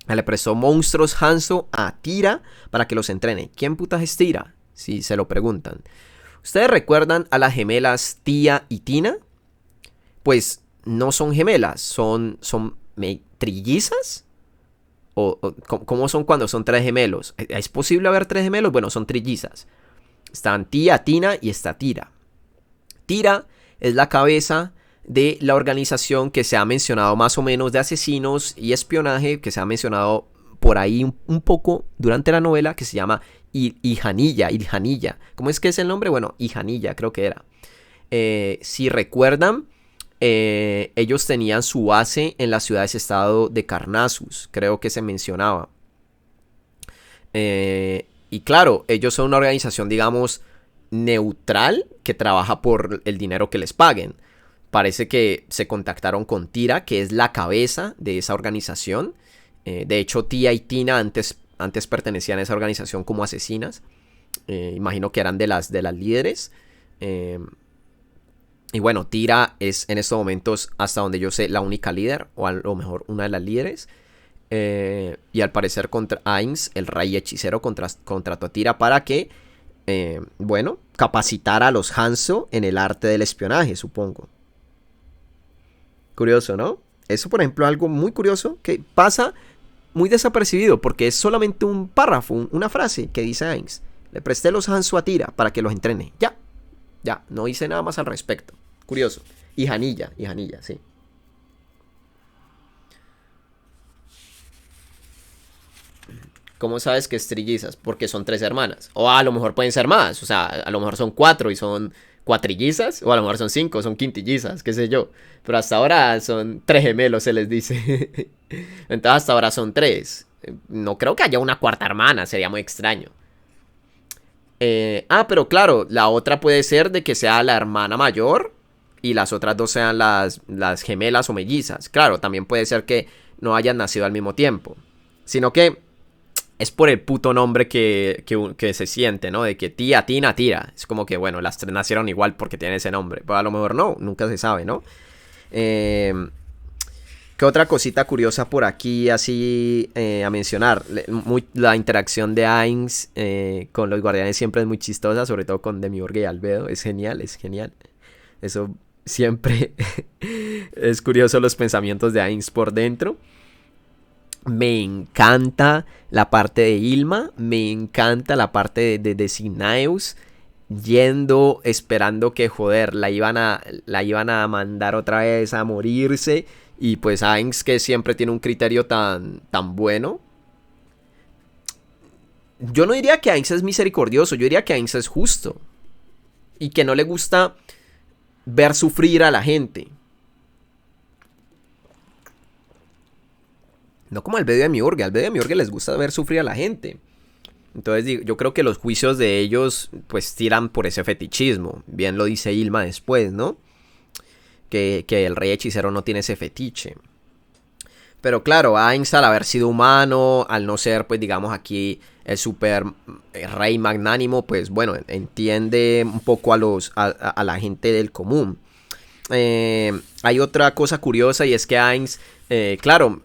Le prestó monstruos Hanzo a Tira para que los entrene. ¿Quién putas es Tira? Si se lo preguntan. ¿Ustedes recuerdan a las gemelas Tía y Tina? Pues no son gemelas, son trillizas. ¿Cómo son cuando son 3 gemelos? ¿Es posible haber 3 gemelos? Bueno, son trillizas. Están Tía, Tina y está Tira. Tira es la cabeza de la organización que se ha mencionado más o menos de asesinos y espionaje, que se ha mencionado por ahí un poco durante la novela, que se llama Ilhanilla. ¿Cómo es que es el nombre? Bueno, Ilhanilla creo que era. Si recuerdan, ellos tenían su base en las ciudades-estado de Carnassus, creo que se mencionaba. Y claro, ellos son una organización, digamos, neutral, que trabaja por el dinero que les paguen. Parece que se contactaron con Tira, que es la cabeza de esa organización. De hecho, Tía y Tina antes pertenecían a esa organización como asesinas. Imagino que eran de las líderes. Y bueno, Tira es en estos momentos, hasta donde yo sé, la única líder, o a lo mejor una de las líderes. Y al parecer Ainz, el rey hechicero, contrató a Tira para que, capacitara a los Hanzo en el arte del espionaje, supongo. Curioso, ¿no? Eso, por ejemplo, algo muy curioso que pasa muy desapercibido, porque es solamente un párrafo, una frase que dice Ainz. Le presté los Hanzo a Tira para que los entrene. Ya, no hice nada más al respecto. Curioso. Ilhanilla, sí. ¿Cómo sabes que es trillizas? Porque son 3 hermanas. O a lo mejor pueden ser más. O sea, a lo mejor son 4 y son cuatrillizas. O a lo mejor son 5, son quintillizas, qué sé yo. Pero hasta ahora son 3 gemelos, se les dice. Entonces hasta ahora son 3. No creo que haya una 4ª hermana, sería muy extraño. Pero claro, la otra puede ser de que sea la hermana mayor y las otras 2 sean las gemelas o mellizas. Claro, también puede ser que no hayan nacido al mismo tiempo, sino que es por el puto nombre que se siente, ¿no? De que Tía, Tina, Tira. Es como que, bueno, las 3 nacieron igual porque tienen ese nombre. Pero a lo mejor no, nunca se sabe, ¿no? ¿Qué otra cosita curiosa por aquí así a mencionar? La interacción de Ainz con los guardianes siempre es muy chistosa, sobre todo con Demiurge y Albedo. Es genial. Eso siempre es curioso, los pensamientos de Ainz por dentro. Me encanta la parte de Ilma, me encanta la parte de Sinaeus, yendo, esperando que, joder, la iban a mandar otra vez a morirse. Y pues Ainz, que siempre tiene un criterio tan bueno. Yo no diría que Ainz es misericordioso, yo diría que Ainz es justo. Y que no le gusta ver sufrir a la gente. No como Albedo y Demiurge. Albedo y Demiurge les gusta ver sufrir a la gente. Entonces yo creo que los juicios de ellos pues tiran por ese fetichismo. Bien lo dice Ilma después, ¿no? Que el rey hechicero no tiene ese fetiche. Pero claro, Ainz, al haber sido humano, al no ser, pues digamos aquí, el super rey magnánimo, pues bueno, entiende un poco a la gente del común. Hay otra cosa curiosa, y es que Ainz, claro,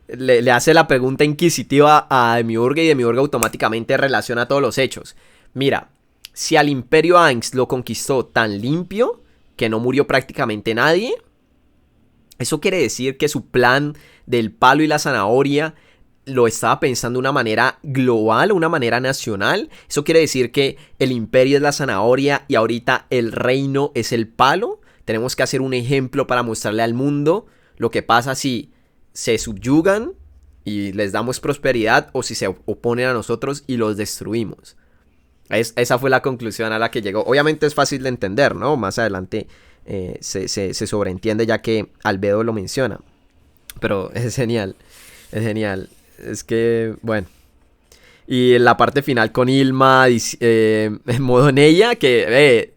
le hace la pregunta inquisitiva a Demiurge, y Demiurge automáticamente relaciona todos los hechos. Mira, si al Imperio Ainz lo conquistó tan limpio que no murió prácticamente nadie, eso quiere decir que su plan del palo y la zanahoria lo estaba pensando de una manera global, una manera nacional. Eso quiere decir que el imperio es la zanahoria y ahorita el reino es el palo. tenemos que hacer un ejemplo para mostrarle al mundo lo que pasa si se subyugan y les damos prosperidad o si se oponen a nosotros y los destruimos. Esa fue la conclusión a la que llegó. Obviamente es fácil de entender, ¿no? Más adelante se sobreentiende ya que Albedo lo menciona. Pero es genial, es genial. Es que, bueno. Y en la parte final con Ilma, en modo Neya, que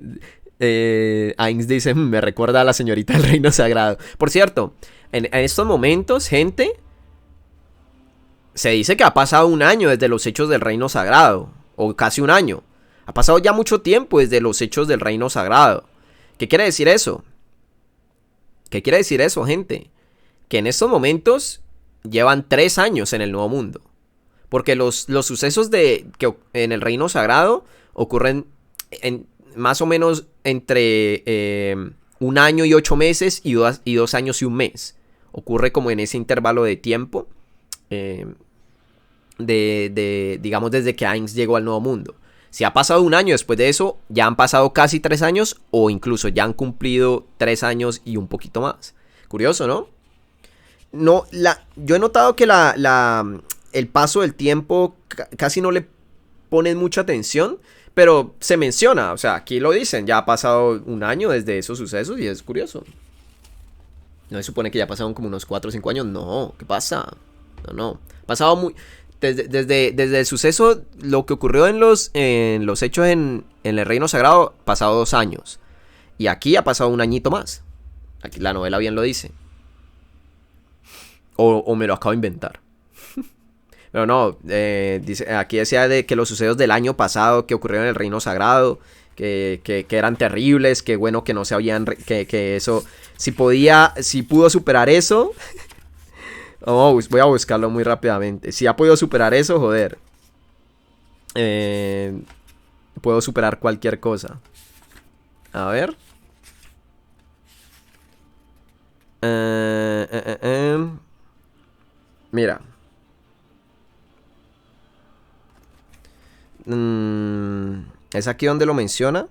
Ainz dice, me recuerda a la señorita del Reino Sagrado. Por cierto, en estos momentos, gente, se dice que ha pasado un año desde los hechos del Reino Sagrado. O casi un año. Ha pasado ya mucho tiempo desde los hechos del Reino Sagrado. ¿Qué quiere decir eso? ¿Qué quiere decir eso, gente? Que en estos momentos llevan 3 años en el Nuevo Mundo. Porque los sucesos que en el Reino Sagrado ocurren más o menos entre 1 año y 8 meses y 2 años y 1 mes. Ocurre como en ese intervalo de tiempo. Digamos desde que Ainz llegó al Nuevo Mundo. Si ha pasado 1 año después de eso, ya han pasado casi 3 años o incluso ya han cumplido 3 años y un poquito más. Curioso, ¿no? Yo he notado que el paso del tiempo casi no le ponen mucha atención, pero se menciona, o sea, aquí lo dicen, ya ha pasado 1 año desde esos sucesos y es curioso. No se supone que ya pasaron como unos 4 o 5 años, no, ¿qué pasa? No, pasado muy... Desde el suceso, lo que ocurrió en los hechos en el Reino Sagrado, pasado 2 años. Y aquí ha pasado 1 añito más. Aquí la novela bien lo dice. O me lo acabo de inventar. Pero no, aquí decía de que los sucesos del año pasado que ocurrieron en el Reino Sagrado, que eran terribles, que bueno que no se habían... Que eso, si pudo superar eso... voy a buscarlo muy rápidamente. Si ha podido superar eso, joder. Puedo superar cualquier cosa. A ver. Mira. ¿Es aquí donde lo menciona?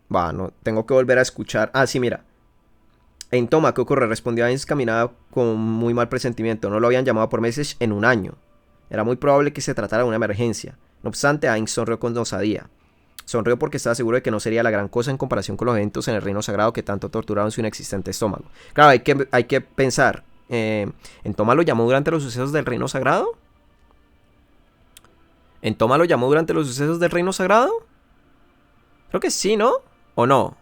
No, tengo que volver a escuchar. Ah, sí, mira. En toma, ¿qué ocurre? Respondió Ainz, caminaba con muy mal presentimiento. No lo habían llamado por meses en 1 año. Era muy probable que se tratara de una emergencia. No obstante, Ainz sonrió con osadía. Sonrió porque estaba seguro de que no sería la gran cosa en comparación con los eventos en el Reino Sagrado que tanto torturaron su inexistente estómago. Claro, hay que pensar. ¿En toma lo llamó durante los sucesos del Reino Sagrado? ¿En toma lo llamó durante los sucesos del Reino Sagrado? Creo que sí, ¿no? ¿O no?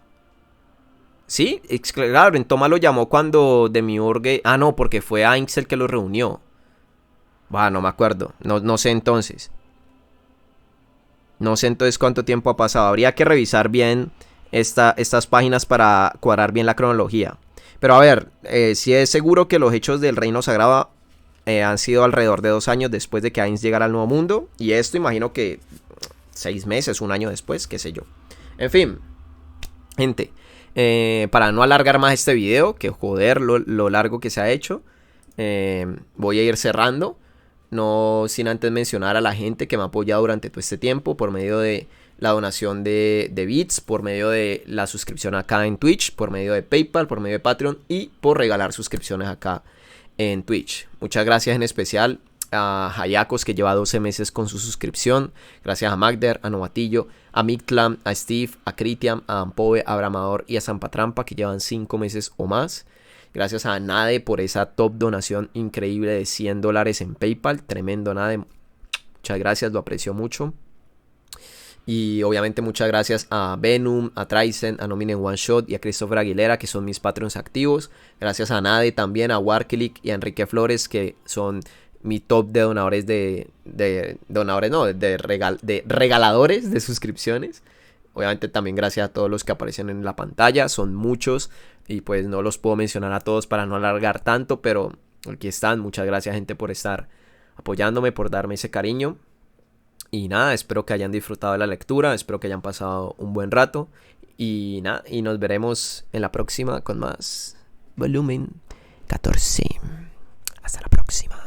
Sí, claro, en toma lo llamó cuando Demiurge... Ah, no, porque fue Ainz el que lo reunió. No me acuerdo. No sé entonces. No sé entonces cuánto tiempo ha pasado. Habría que revisar bien estas páginas para cuadrar bien la cronología. Pero a ver, sí es seguro que los hechos del Reino Sagrado han sido alrededor de 2 años después de que Ainz llegara al Nuevo Mundo. Y esto imagino que 6 meses, 1 año después, qué sé yo. En fin, gente... para no alargar más este video, que joder lo largo que se ha hecho, voy a ir cerrando, no sin antes mencionar a la gente que me ha apoyado durante todo este tiempo por medio de la donación de bits, por medio de la suscripción acá en Twitch, por medio de PayPal, por medio de Patreon y por regalar suscripciones acá en Twitch. Muchas gracias en especial a Hayakos, que lleva 12 meses con su suscripción. Gracias a Magder, a Novatillo, a Mictlam, a Steve, a Critiam, a Ampove, a Abramador y a Zampatrampa, que llevan 5 meses o más. Gracias a Nade por esa top donación increíble de $100 en PayPal. Tremendo, Nade. Muchas gracias, lo aprecio mucho. Y obviamente muchas gracias a Venom, a Traisen, a Nominen One Shot y a Christopher Aguilera, que son mis Patreons activos. Gracias a Nade también, a Warklik y a Enrique Flores, que son mi top de donadores de regaladores de suscripciones. Obviamente también gracias a todos los que aparecen en la pantalla, son muchos y pues no los puedo mencionar a todos para no alargar tanto, pero aquí están. Muchas gracias, gente, por estar apoyándome, por darme ese cariño. Y nada, espero que hayan disfrutado de la lectura, espero que hayan pasado un buen rato y nada, y nos veremos en la próxima con más volumen 14. Hasta la próxima.